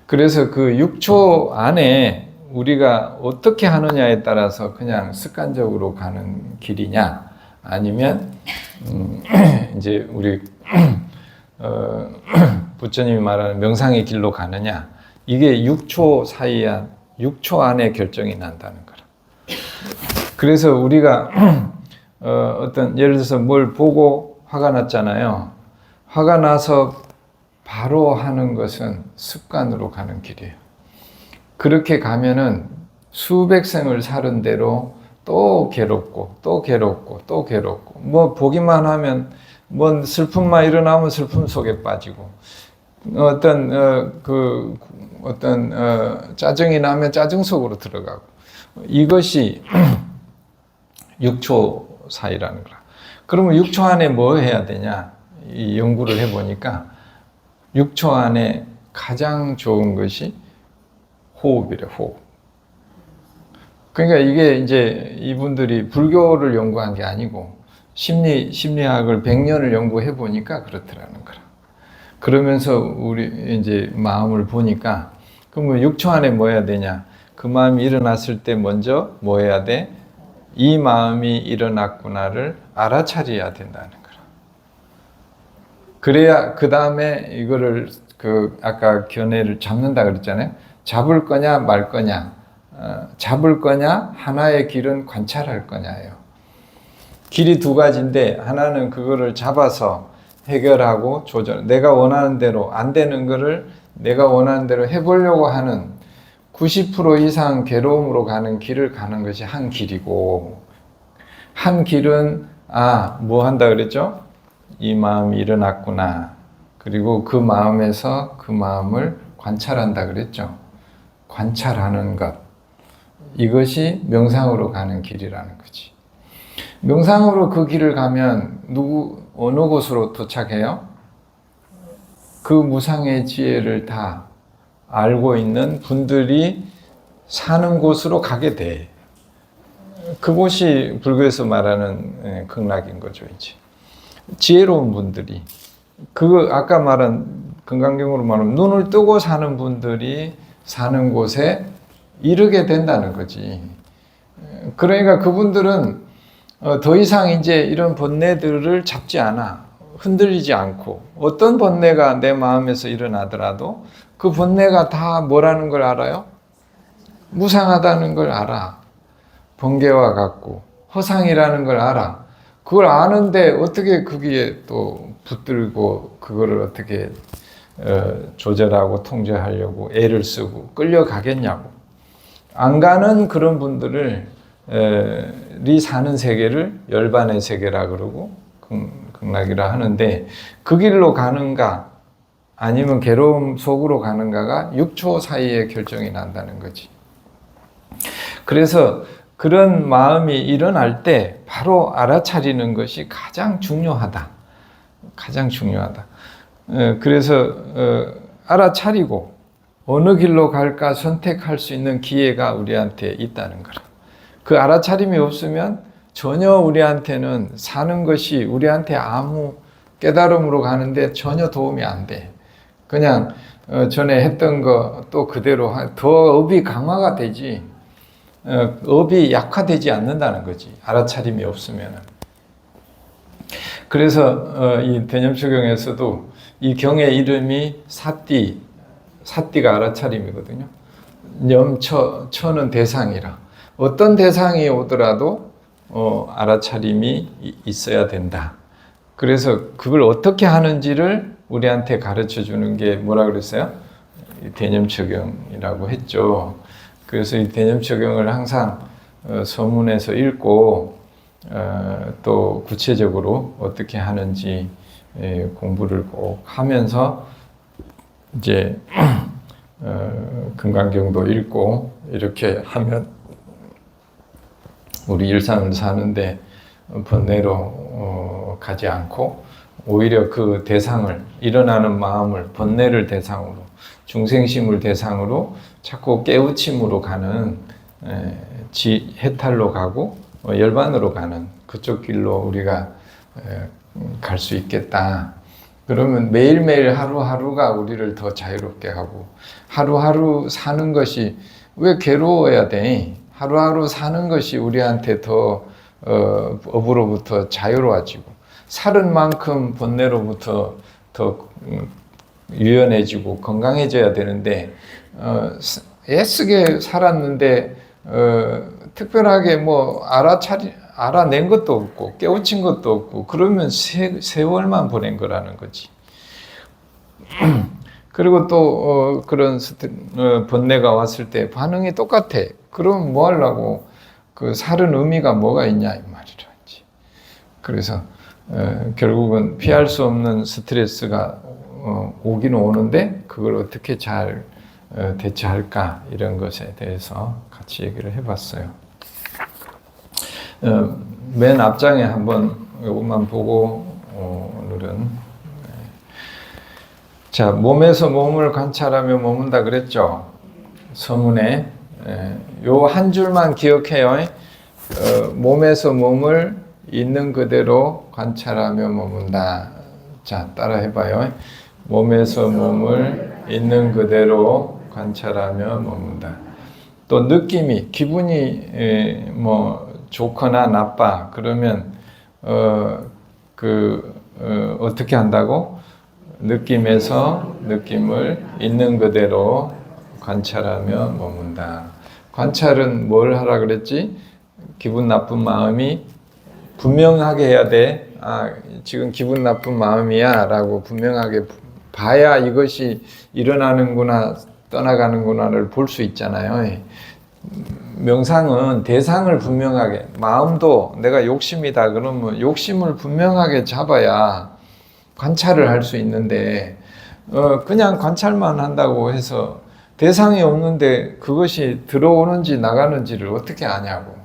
그래서 그 6초 안에 우리가 어떻게 하느냐에 따라서 그냥 습관적으로 가는 길이냐, 아니면 이제 우리 부처님이 말하는 명상의 길로 가느냐, 이게 6초 사이야, 6초 안에 결정이 난다는 거라. 그래서 우리가 예를 들어서 뭘 보고 화가 났잖아요. 화가 나서 바로 하는 것은 습관으로 가는 길이에요. 그렇게 가면은 수백 생을 사는 대로 또 괴롭고 또 괴롭고 또 괴롭고, 뭐 보기만 하면 뭔 슬픔만 일어나면 슬픔 속에 빠지고, 짜증이 나면 짜증 속으로 들어가고, 이것이 6초 사이라는 거라. 그러면 6초 안에 뭐 해야 되냐? 이 연구를 해보니까 6초 안에 가장 좋은 것이 호흡이래, 호흡. 그러니까 이게 이제 이분들이 불교를 연구한 게 아니고 심리학을 100년을 연구해 보니까 그렇더라는 거라. 그러면서 우리 이제 마음을 보니까, 그러면 6초 안에 뭐 해야 되냐? 그 마음이 일어났을 때 먼저 뭐 해야 돼? 이 마음이 일어났구나를 알아차려야 된다는 거라. 그래야 그 다음에 이거를 아까 견해를 잡는다 그랬잖아요. 잡을 거냐 말 거냐, 잡을 거냐, 하나의 길은 관찰할 거냐예요. 길이 두 가지인데, 하나는 그거를 잡아서 해결하고 조절, 내가 원하는 대로 안 되는 거를 내가 원하는 대로 해보려고 하는 90% 이상 괴로움으로 가는 길을 가는 것이 한 길이고, 한 길은 뭐 한다 그랬죠? 이 마음이 일어났구나. 그리고 그 마음에서 그 마음을 관찰한다 그랬죠? 관찰하는 것. 이것이 명상으로 가는 길이라는 거지. 명상으로 그 길을 가면 어느 곳으로 도착해요? 그 무상의 지혜를 다 알고 있는 분들이 사는 곳으로 가게 돼. 그곳이 불교에서 말하는 극락인 거죠, 이제. 지혜로운 분들이. 아까 말한 건강경으로 말하면 눈을 뜨고 사는 분들이 사는 곳에 이르게 된다는 거지. 그러니까 그분들은 더 이상 이제 이런 번뇌들을 잡지 않아. 흔들리지 않고, 어떤 번뇌가 내 마음에서 일어나더라도 그 번뇌가 다 뭐라는 걸 알아요? 무상하다는 걸 알아. 번개와 같고 허상이라는 걸 알아. 그걸 아는데 어떻게 거기에 또 붙들고 그거를 어떻게 조절하고 통제하려고 애를 쓰고 끌려가겠냐고. 안 가는 그런 분들을 이 사는 세계를 열반의 세계라 그러고 극락이라 하는데, 그 길로 가는가 아니면 괴로움 속으로 가는가가 6초 사이에 결정이 난다는 거지. 그래서 그런 마음이 일어날 때 바로 알아차리는 것이 가장 중요하다. 가장 중요하다. 그래서 알아차리고 어느 길로 갈까 선택할 수 있는 기회가 우리한테 있다는 거라. 그 알아차림이 없으면 전혀 우리한테는 사는 것이 우리한테 아무 깨달음으로 가는데 전혀 도움이 안 돼. 그냥 전에 했던 거 또 그대로 더 업이 강화가 되지, 업이 약화되지 않는다는 거지. 알아차림이 없으면. 그래서 이 대념초경에서도 이 경의 이름이 사띠가 알아차림이거든요. 처는 대상이라. 어떤 대상이 오더라도 알아차림이 있어야 된다. 그래서 그걸 어떻게 하는지를 우리한테 가르쳐 주는 게 뭐라 그랬어요? 대념초경이라고 했죠. 그래서 이 대념초경을 항상 서문에서 읽고 또 구체적으로 어떻게 하는지 공부를 꼭 하면서 이제 금강경도 읽고 이렇게 하면 우리 일상을 사는데 번뇌로 가지 않고 오히려 그 대상을, 일어나는 마음을 번뇌를 대상으로, 중생심을 대상으로 자꾸 깨우침으로 가는 해탈로 가고 열반으로 가는 그쪽 길로 우리가 갈 수 있겠다. 그러면 매일매일 하루하루가 우리를 더 자유롭게 하고, 하루하루 사는 것이 왜 괴로워야 돼? 하루하루 사는 것이 우리한테 더 업으로부터 자유로워지고, 살은 만큼 번뇌로부터 더 유연해지고 건강해져야 되는데, 애쓰게 살았는데 특별하게 뭐 알아낸 것도 없고 깨우친 것도 없고, 그러면 세월만 보낸 거라는 거지. 그리고 또 그런 번뇌가 왔을 때 반응이 똑같아. 그럼 뭐 하려고 그 살은 의미가 뭐가 있냐 이 말이라지. 그래서 결국은 피할 수 없는 스트레스가 오긴 오는데 그걸 어떻게 잘 대처할까, 이런 것에 대해서 같이 얘기를 해봤어요. 맨 앞장에 한번 이것만 보고 오늘은, 자, 몸에서 몸을 관찰하며 머문다 그랬죠. 서문에 요 한 줄만 기억해요. 몸에서 몸을 있는 그대로 관찰하며 머문다. 자, 따라 해봐요. 몸에서 몸을 있는 그대로 관찰하며 머문다. 또 느낌이, 기분이 뭐 좋거나 나빠 그러면 어떻게 한다고? 느낌에서 느낌을 있는 그대로 관찰하며 머문다. 관찰은 뭘 하라 그랬지? 기분 나쁜 마음이 분명하게 해야 돼. 아, 지금 기분 나쁜 마음이야 라고 분명하게 봐야 이것이 일어나는구나 떠나가는구나를 볼 수 있잖아요. 명상은 대상을 분명하게, 마음도 내가 욕심이다 그러면 욕심을 분명하게 잡아야 관찰을 할 수 있는데, 그냥 관찰만 한다고 해서 대상이 없는데 그것이 들어오는지 나가는지를 어떻게 아냐고.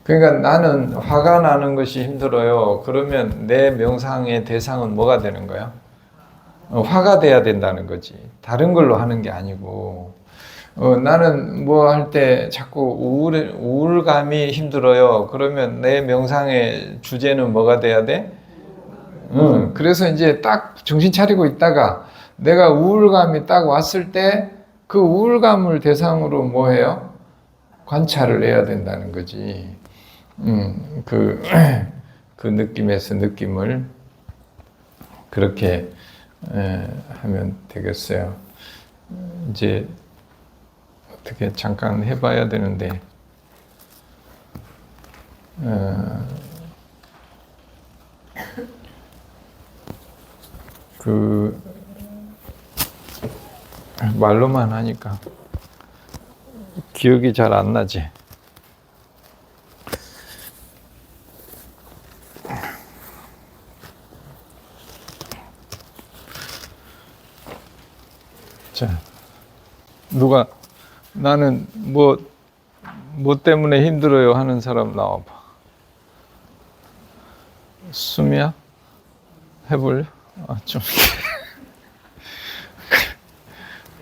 그러니까 나는 화가 나는 것이 힘들어요. 그러면 내 명상의 대상은 뭐가 되는 거야? 화가 돼야 된다는 거지. 다른 걸로 하는 게 아니고. 나는 뭐 할 때 자꾸 우울감이 힘들어요. 그러면 내 명상의 주제는 뭐가 돼야 돼? 그래서 이제 딱 정신 차리고 있다가 내가 우울감이 딱 왔을 때 그 우울감을 대상으로 뭐 해요? 관찰을 해야 된다는 거지. 그 느낌에서 느낌을 그렇게 하면 되겠어요. 이제 어떻게 잠깐 해봐야 되는데, 그 말로만 하니까 기억이 잘 안 나지. 자, 누가 나는 뭐 때문에 힘들어요 하는 사람 나와봐. 수미야? 해볼래? 아, 좀.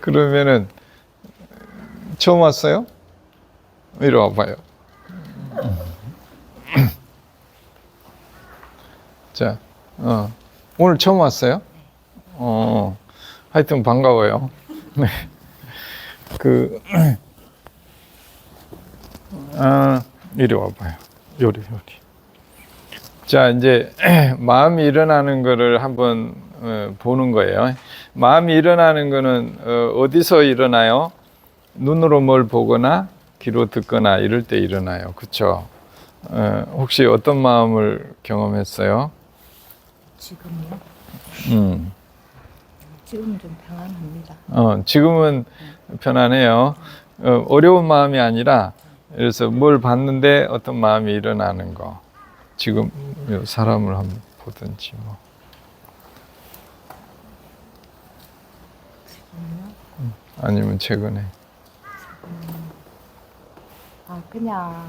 그러면은, 처음 왔어요? 이리 와봐요. 자, 오늘 처음 왔어요? 하여튼 반가워요. 네. 이리 와봐요. 요리. 자, 이제 마음이 일어나는 거를 한번 보는 거예요. 마음이 일어나는 거는 어디서 일어나요? 눈으로 뭘 보거나 귀로 듣거나 이럴 때 일어나요. 그렇죠? 혹시 어떤 마음을 경험했어요? 지금요? 지금은 좀 평안합니다. 지금은 편안해요. 어려운 마음이 아니라 그래서 뭘 봤는데 어떤 마음이 일어나는 거. 지금 사람을 한번 보든지 뭐. 아니면 최근에. 그냥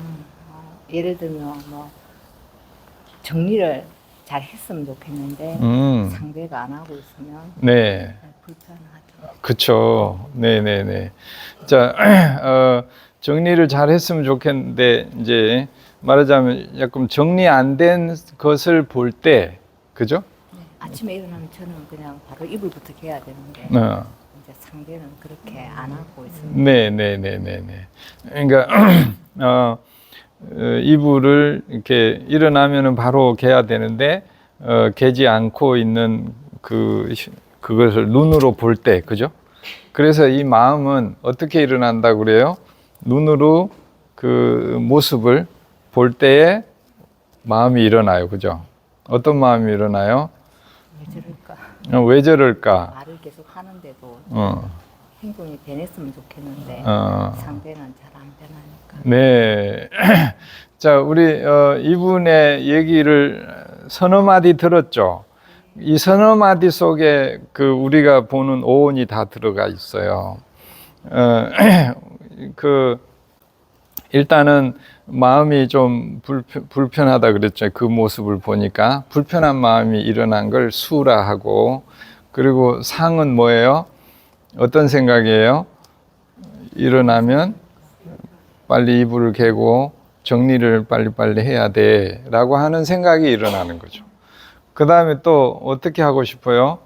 예를 들면 뭐 정리를 잘 했으면 좋겠는데 상대가 안 하고 있으면 네. 불편하죠. 그쵸. 네네네. 자, 정리를 잘 했으면 좋겠는데, 이제 말하자면 약간 정리 안 된 것을 볼 때, 그죠? 네, 아침에 일어나면 저는 그냥 바로 이불부터 개야 되는데 이제 상대는 그렇게 안 하고 있습니다. 네네네네네. 그러니까, 이불을 이렇게 일어나면은 바로 개야 되는데, 개지 않고 있는 그것을 눈으로 볼 때, 그죠? 그래서 이 마음은 어떻게 일어난다고 그래요? 눈으로 그 모습을 볼 때에 마음이 일어나요. 그죠? 어떤 마음이 일어나요? 왜 저럴까? 왜 저럴까? 말을 계속 하는데도 행동이 변했으면 좋겠는데 상대는 잘 안 변하니까. 네. 자, 우리 이분의 얘기를 서너 마디 들었죠? 이 서너 마디 속에 그 우리가 보는 오온이 다 들어가 있어요. 일단은 마음이 좀 불편하다 그랬죠. 그 모습을 보니까 불편한 마음이 일어난 걸 수라 하고, 그리고 상은 뭐예요? 어떤 생각이에요? 일어나면 빨리 이불을 개고 정리를 빨리빨리 해야 돼 라고 하는 생각이 일어나는 거죠. 그 다음에 또 어떻게 하고 싶어요?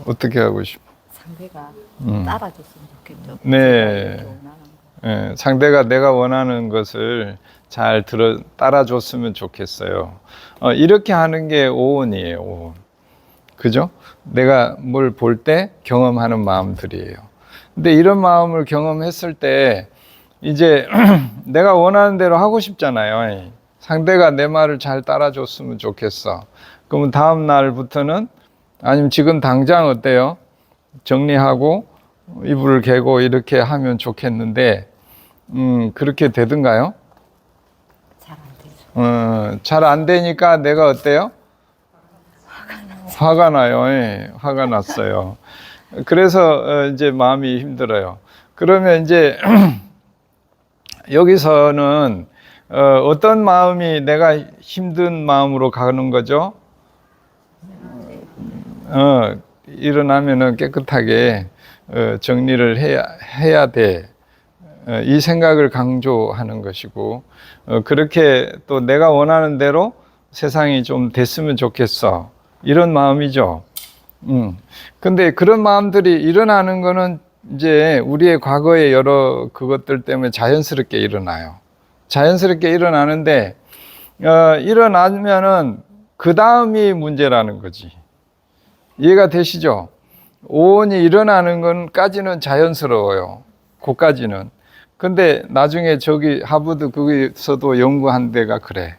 어떻게 하고 싶어? 상대가 따라줬으면 좋겠죠. 네. 예, 상대가 내가 원하는 것을 잘 따라줬으면 좋겠어요. 이렇게 하는 게 오온이에요, 오온. 그죠? 내가 뭘 볼 때 경험하는 마음들이에요. 근데 이런 마음을 경험했을 때 이제 내가 원하는 대로 하고 싶잖아요. 상대가 내 말을 잘 따라줬으면 좋겠어. 그러면 다음 날부터는, 아니면 지금 당장 어때요? 정리하고 이불을 개고 이렇게 하면 좋겠는데 그렇게 되던가요? 잘 안 되죠. 잘 안 되니까 내가 어때요? 화가 나요. 예, 화가 났어요. 그래서 이제 마음이 힘들어요. 그러면 이제 여기서는 어떤 마음이 내가 힘든 마음으로 가는 거죠? 일어나면은 깨끗하게 정리를 해야 돼. 이 생각을 강조하는 것이고, 그렇게 또 내가 원하는 대로 세상이 좀 됐으면 좋겠어. 이런 마음이죠. 근데 그런 마음들이 일어나는 거는 이제 우리의 과거의 여러 그것들 때문에 자연스럽게 일어나요. 자연스럽게 일어나는데, 일어나면은 그 다음이 문제라는 거지. 이해가 되시죠? 오온이 일어나는 건까지는 자연스러워요. 그까지는. 근데 나중에 저기 하버드 거기서도 연구한 데가 그래.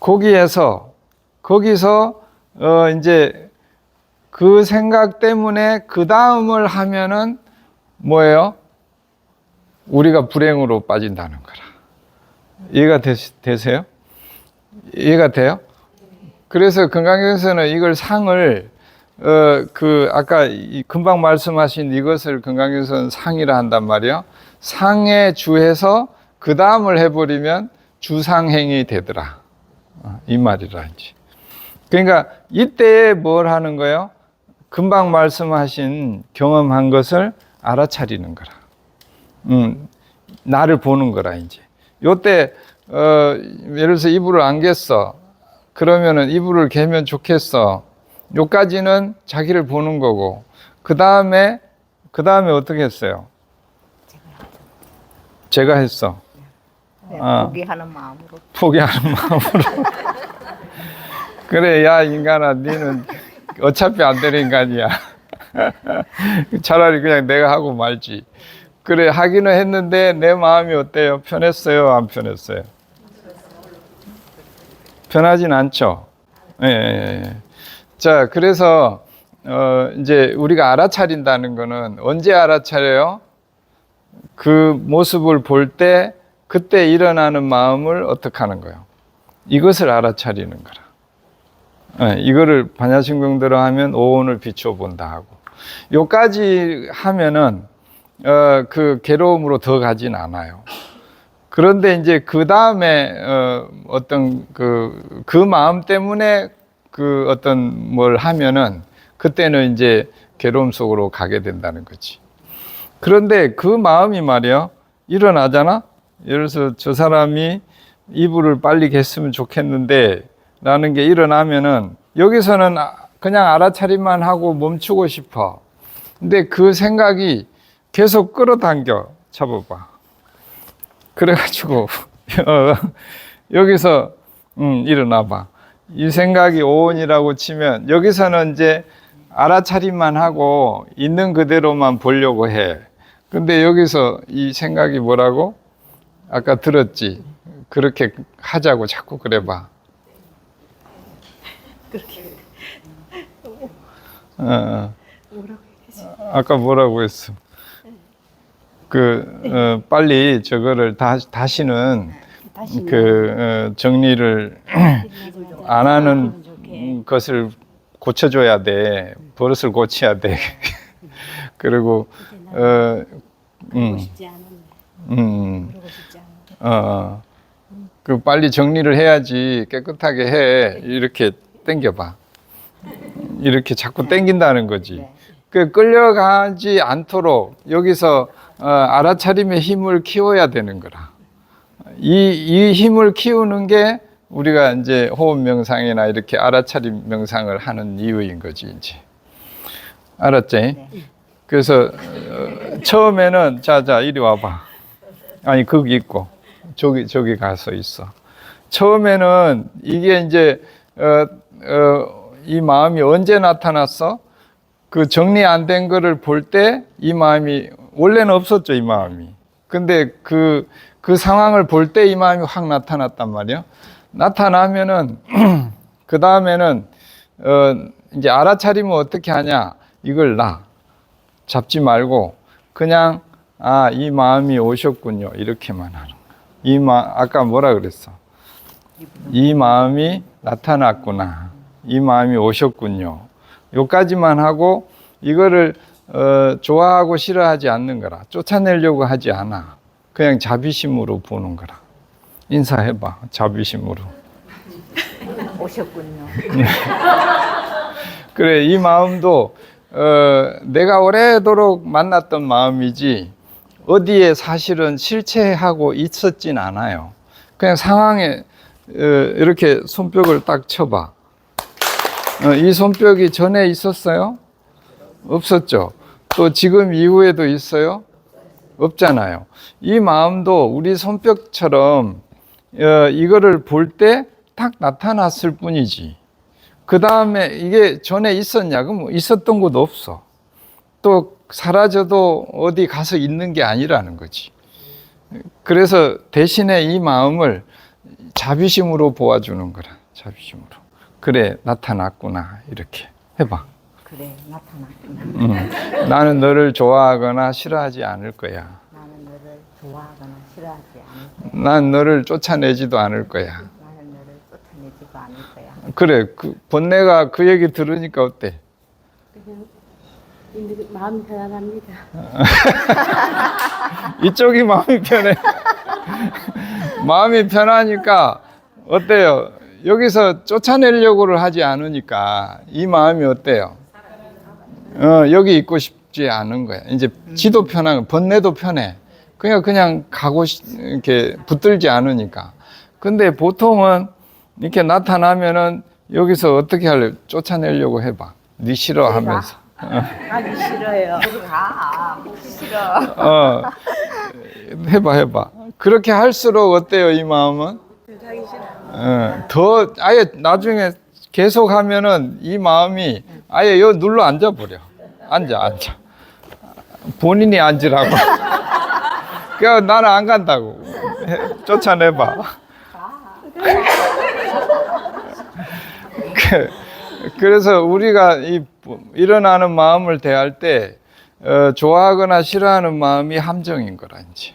거기서 이제 그 생각 때문에 그 다음을 하면은 뭐예요? 우리가 불행으로 빠진다는 거라. 이해가 되세요? 이해가 돼요? 그래서 건강에서는 이걸 상을 아까 금방 말씀하신 이것을 건강에서는 상이라 한단 말이에요. 상에 주해서 그 다음을 해버리면 주상행이 되더라. 이 말이라 이제. 그러니까 이때 뭘 하는 거예요? 금방 말씀하신 경험한 것을 알아차리는 거라. 나를 보는 거라 이제. 요때 예를 들어서 이불을 안 갰어. 그러면은 이불을 개면 좋겠어. 요까지는 자기를 보는 거고. 그 다음에 어떻게 했어요? 제가 했어. 네, 포기하는 마음으로. 포기하는 마음으로. 그래, 야 인간아, 니는 어차피 안 되는 인간이야. 차라리 그냥 내가 하고 말지. 그래, 하기는 했는데 내 마음이 어때요? 편했어요? 안 편했어요? 편하진 않죠. 예. 자, 그래서 이제 우리가 알아차린다는 거는 언제 알아차려요? 그 모습을 볼 때 그때 일어나는 마음을 어떻게 하는 거예요? 이것을 알아차리는 거라. 예, 이거를 반야심경대로 하면 오온을 비춰본다 하고. 요까지 하면은 그 괴로움으로 더 가진 않아요. 그런데 이제 그 다음에 어떤 그 마음 때문에 그 어떤 뭘 하면은 그때는 이제 괴로움 속으로 가게 된다는 거지. 그런데 그 마음이 말이요, 일어나잖아? 예를 들어서 저 사람이 이불을 빨리 갰으면 좋겠는데 라는 게 일어나면은 여기서는 그냥 알아차림만 하고 멈추고 싶어. 근데 그 생각이 계속 끌어당겨. 잡아봐. 그래가지고 여기서 일어나봐. 이 생각이 오온이라고 치면 여기서는 이제 알아차림만 하고 있는 그대로만 보려고 해. 근데 여기서 이 생각이 뭐라고? 아까 들었지? 그렇게 하자고 자꾸 그래봐. 아까 뭐라고 했어? 빨리 저거를 다시는 정리를 안 하는 것을 고쳐줘야 돼. 버릇을 고쳐야 돼. 그리고 그러고 싶지 않은데. 그 빨리 정리를 해야지 깨끗하게 해. 이렇게 당겨봐. 이렇게 자꾸 당긴다는 거지. 그 끌려가지 않도록 여기서 알아차림의 힘을 키워야 되는 거라. 이 힘을 키우는 게 우리가 이제 호흡 명상이나 이렇게 알아차림 명상을 하는 이유인 거지 이제. 알았지? 네. 그래서 처음에는 자 이리 와봐. 아니 거기 있고 저기 가서 있어. 처음에는 이게 이제 이 마음이 언제 나타났어? 그 정리 안 된 거를 볼 때 이 마음이 원래는 없었죠, 이 마음이. 근데 그 상황을 볼 때 이 마음이 확 나타났단 말이에요. 나타나면은 그 다음에는 이제 알아차리면 어떻게 하냐? 이걸 잡지 말고 그냥 이 마음이 오셨군요. 이렇게만 하는 거야. 아까 뭐라 그랬어? 이 마음이 나타났구나. 이 마음이 오셨군요. 요까지만 하고 이거를 좋아하고 싫어하지 않는 거라. 쫓아내려고 하지 않아. 그냥 자비심으로 보는 거라. 인사해봐. 자비심으로. 오셨군요. 그래, 이 마음도 내가 오래도록 만났던 마음이지 어디에 사실은 실체하고 있었진 않아요. 그냥 상황에 이렇게 손뼉을 딱 쳐봐. 이 손뼉이 전에 있었어요? 없었죠. 또 지금 이후에도 있어요? 없잖아요. 이 마음도 우리 손뼉처럼 이거를 볼 때 딱 나타났을 뿐이지. 그 다음에 이게 전에 있었냐? 그럼 있었던 것도 없어. 또 사라져도 어디 가서 있는 게 아니라는 거지. 그래서 대신에 이 마음을 자비심으로 보아주는 거라. 자비심으로. 그래, 나타났구나. 이렇게 해봐. 그래, 나타났구나. 나는 너를 좋아하거나 싫어하지 않을 거야. 나는 너를 좋아하거나 싫어하지 않을 거야. 난 너를 쫓아내지도 않을 거야. 나는 너를 쫓아내지도 않을 거야. 그래, 그 번뇌가 그 얘기 들으니까 어때? 그냥 마음이 편안합니다. 이쪽이 마음이 편해. 마음이 편하니까 어때요? 여기서 쫓아내려고를 하지 않으니까 이 마음이 어때요? 여기 있고 싶지 않은 거야. 이제 지도 편한, 번뇌도 편해. 그냥 가고 이렇게 붙들지 않으니까. 근데 보통은 이렇게 나타나면은 여기서 어떻게 할래? 쫓아내려고 해봐. 네 싫어하면서. 가기 싫어요. 가. 먹기 싫어. 해봐. 그렇게 할수록 어때요, 이 마음은? 가기 싫어. 더 아예 나중에 계속 하면은 이 마음이 아예 요 눌러 앉아버려. 앉아. 본인이 앉으라고. 그러니까 나는 안 간다고. 쫓아내봐. 그래서 우리가 일어나는 마음을 대할 때 좋아하거나 싫어하는 마음이 함정인 거라 이제.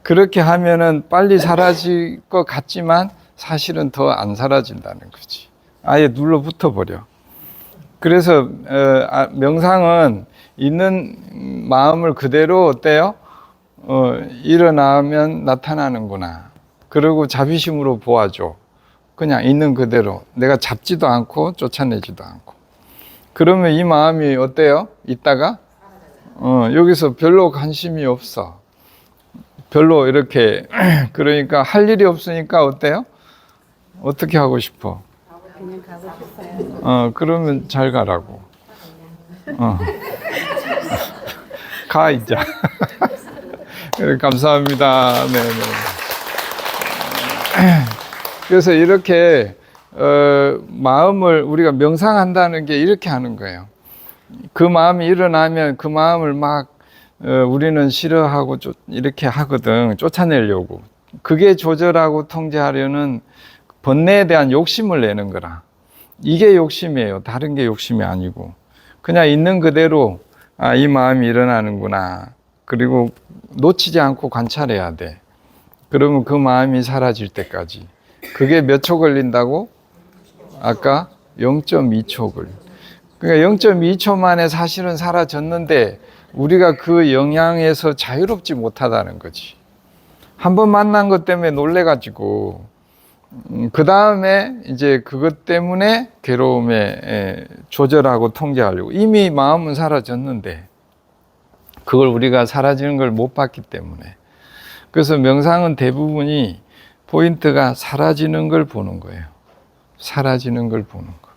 그렇게 하면은 빨리 사라질 것 같지만 사실은 더 안 사라진다는 거지. 아예 눌러붙어 버려. 그래서 명상은 있는 마음을 그대로 어때요? 일어나면 나타나는구나. 그리고 자비심으로 보아줘. 그냥 있는 그대로. 내가 잡지도 않고 쫓아내지도 않고. 그러면 이 마음이 어때요? 있다가 여기서 별로 관심이 없어. 별로 이렇게 그러니까 할 일이 없으니까 어때요? 어떻게 하고 싶어? 그냥 가고 싶어요. 그러면 잘 가라고. 가 이제. 그래, 감사합니다. 네. 그래서 이렇게 마음을 우리가 명상한다는 게 이렇게 하는 거예요. 그 마음이 일어나면 그 마음을 막 우리는 싫어하고 이렇게 하거든. 쫓아내려고. 그게 조절하고 통제하려는 번뇌에 대한 욕심을 내는 거라. 이게 욕심이에요. 다른 게 욕심이 아니고. 그냥 있는 그대로 이 마음이 일어나는구나. 그리고 놓치지 않고 관찰해야 돼. 그러면 그 마음이 사라질 때까지. 그게 몇 초 걸린다고? 아까 0.2초 걸려. 그러니까 0.2초 만에 사실은 사라졌는데 우리가 그 영향에서 자유롭지 못하다는 거지. 한 번 만난 것 때문에 놀래가지고 그 다음에 이제 그것 때문에 괴로움에 조절하고 통제하려고. 이미 마음은 사라졌는데 그걸 우리가 사라지는 걸 못 봤기 때문에. 그래서 명상은 대부분이 포인트가 사라지는 걸 보는 거예요. 사라지는 걸 보는 거.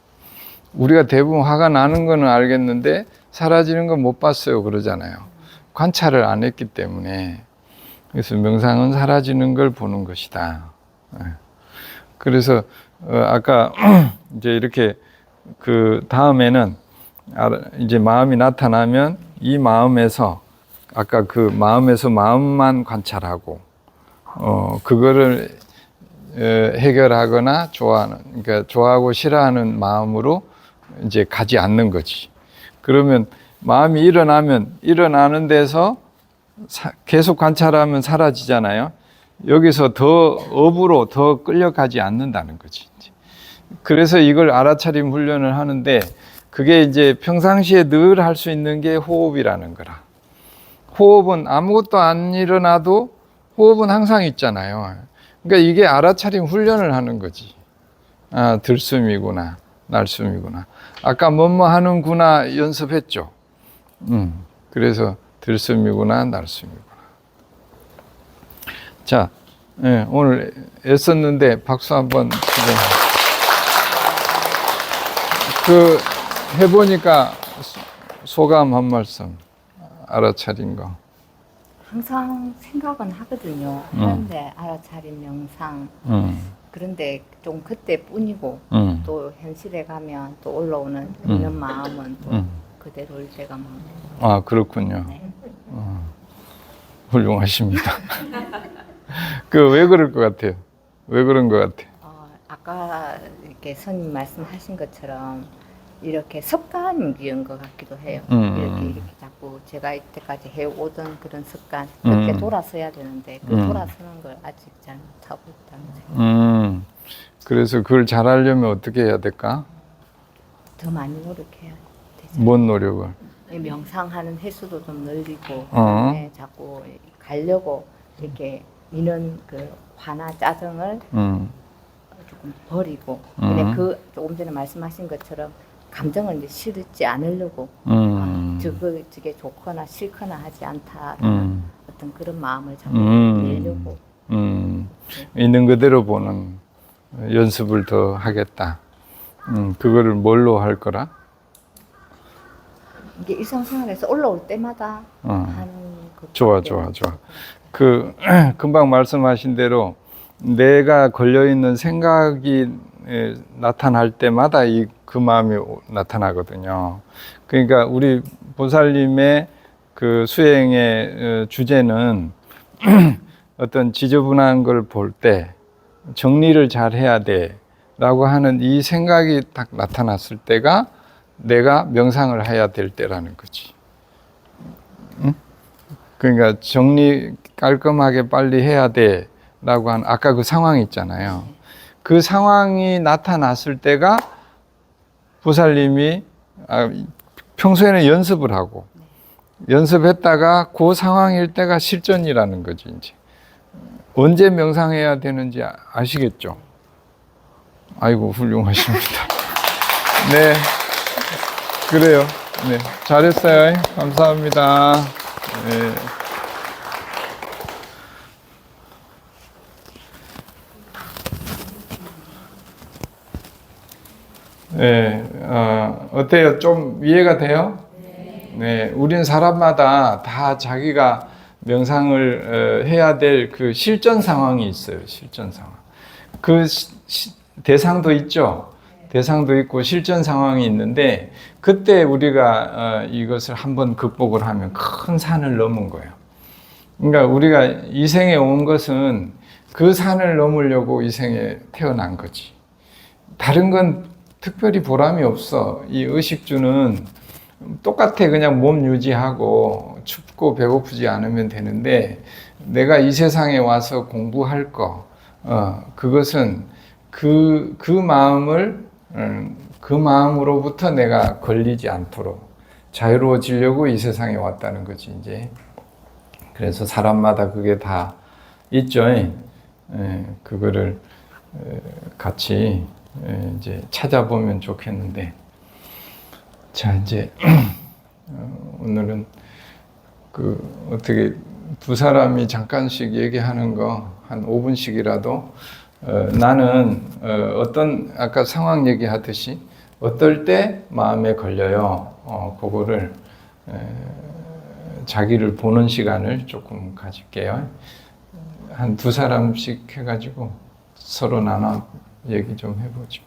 우리가 대부분 화가 나는 거는 알겠는데 사라지는 건 못 봤어요 그러잖아요. 관찰을 안 했기 때문에. 그래서 명상은 사라지는 걸 보는 것이다. 그래서 아까 이제 이렇게 그 다음에는 이제 마음이 나타나면 이 마음에서 아까 그 마음에서 마음만 관찰하고 그거를 해결하거나 그러니까 좋아하고 싫어하는 마음으로 이제 가지 않는 거지. 그러면 마음이 일어나는 데서 계속 관찰하면 사라지잖아요. 여기서 더 업으로 더 끌려가지 않는다는 거지. 그래서 이걸 알아차림 훈련을 하는데 그게 이제 평상시에 늘 할 수 있는 게 호흡이라는 거라. 호흡은 아무것도 안 일어나도 호흡은 항상 있잖아요. 그러니까 이게 알아차림 훈련을 하는 거지. 들숨이구나, 날숨이구나. 아까 뭐뭐 하는구나 연습했죠. 그래서 들숨이구나, 날숨이구나. 자, 오늘 애썼는데 박수 한번 주세요. 해보니까 소감 한 말씀, 알아차린 거. 항상 생각은 하거든요. 하는데 알아차린 명상. 그런데 좀 그때뿐이고 또 현실에 가면 또 올라오는 있는 마음은 또 그대로일 때가 많아요. 그렇군요. 네. 훌륭하십니다. 왜 그럴 것 같아요? 왜 그런 것 같아요? 아까 이렇게 선생님 말씀하신 것처럼 이렇게 습관인 것 같기도 해요. 이렇게 자꾸 제가 이때까지 해오던 그런 습관, 그렇게 돌아서야 되는데 그 돌아서는 걸 아직 잘 못하고 있다는 생각. 그래서 그걸 잘하려면 어떻게 해야 될까? 더 많이 노력해야 되죠. 뭔 노력을? 명상하는 횟수도 좀 늘리고 그다음에 자꾸 가려고 이렇게 미는 그 화나 짜증을 조금 버리고 그냥 그 조금 전에 말씀하신 것처럼 감정을 이제 실지 않으려고 저게 좋거나 싫거나 하지 않다라는 어떤 그런 마음을 자꾸 내려고 있는 그대로 보는 연습을 더 하겠다. 그거를 뭘로 할 거라? 이게 일상생활에서 올라올 때마다 하는 것. 좋아. 그 금방 말씀하신 대로 내가 걸려 있는 생각이 나타날 때마다 그 마음이 나타나거든요. 그러니까 우리 보살님의 그 수행의 주제는 어떤 지저분한 걸 볼 때 정리를 잘 해야 돼라고 하는 이 생각이 딱 나타났을 때가 내가 명상을 해야 될 때라는 거지. 응? 그러니까 정리 깔끔하게 빨리 해야 돼라고 한 아까 그 상황 있잖아요. 그 상황이 나타났을 때가 보살님이 평소에는 연습을 하고 연습했다가 그 상황일 때가 실전이라는 거지. 이제 언제 명상해야 되는지 아시겠죠? 아이고 훌륭하십니다. 네, 그래요. 네, 잘했어요. 감사합니다. 네. 네, 어때요? 좀 이해가 돼요? 네, 우린 사람마다 다 자기가 명상을 해야 될 그 실전 상황이 있어요. 실전 상황. 그 대상도 있죠. 대상도 있고 실전 상황이 있는데 그때 우리가 이것을 한번 극복을 하면 큰 산을 넘은 거예요. 그러니까 우리가 이 생에 온 것은 그 산을 넘으려고 이 생에 태어난 거지. 다른 건 특별히 보람이 없어. 이 의식주는 똑같아. 그냥 몸 유지하고 춥고 배고프지 않으면 되는데 내가 이 세상에 와서 공부할 거 그것은 그 마음을 그 마음으로부터 내가 걸리지 않도록 자유로워지려고 이 세상에 왔다는 거지 이제. 그래서 사람마다 그게 다 있죠. 그거를 같이 이제 찾아보면 좋겠는데. 자, 이제 오늘은 그 어떻게 두 사람이 잠깐씩 얘기하는 거 한 5분씩이라도 나는 어떤 아까 상황 얘기하듯이 어떨 때 마음에 걸려요. 그거를 자기를 보는 시간을 조금 가질게요. 한 두 사람씩 해가지고 서로 나눠 얘기 좀 해보죠.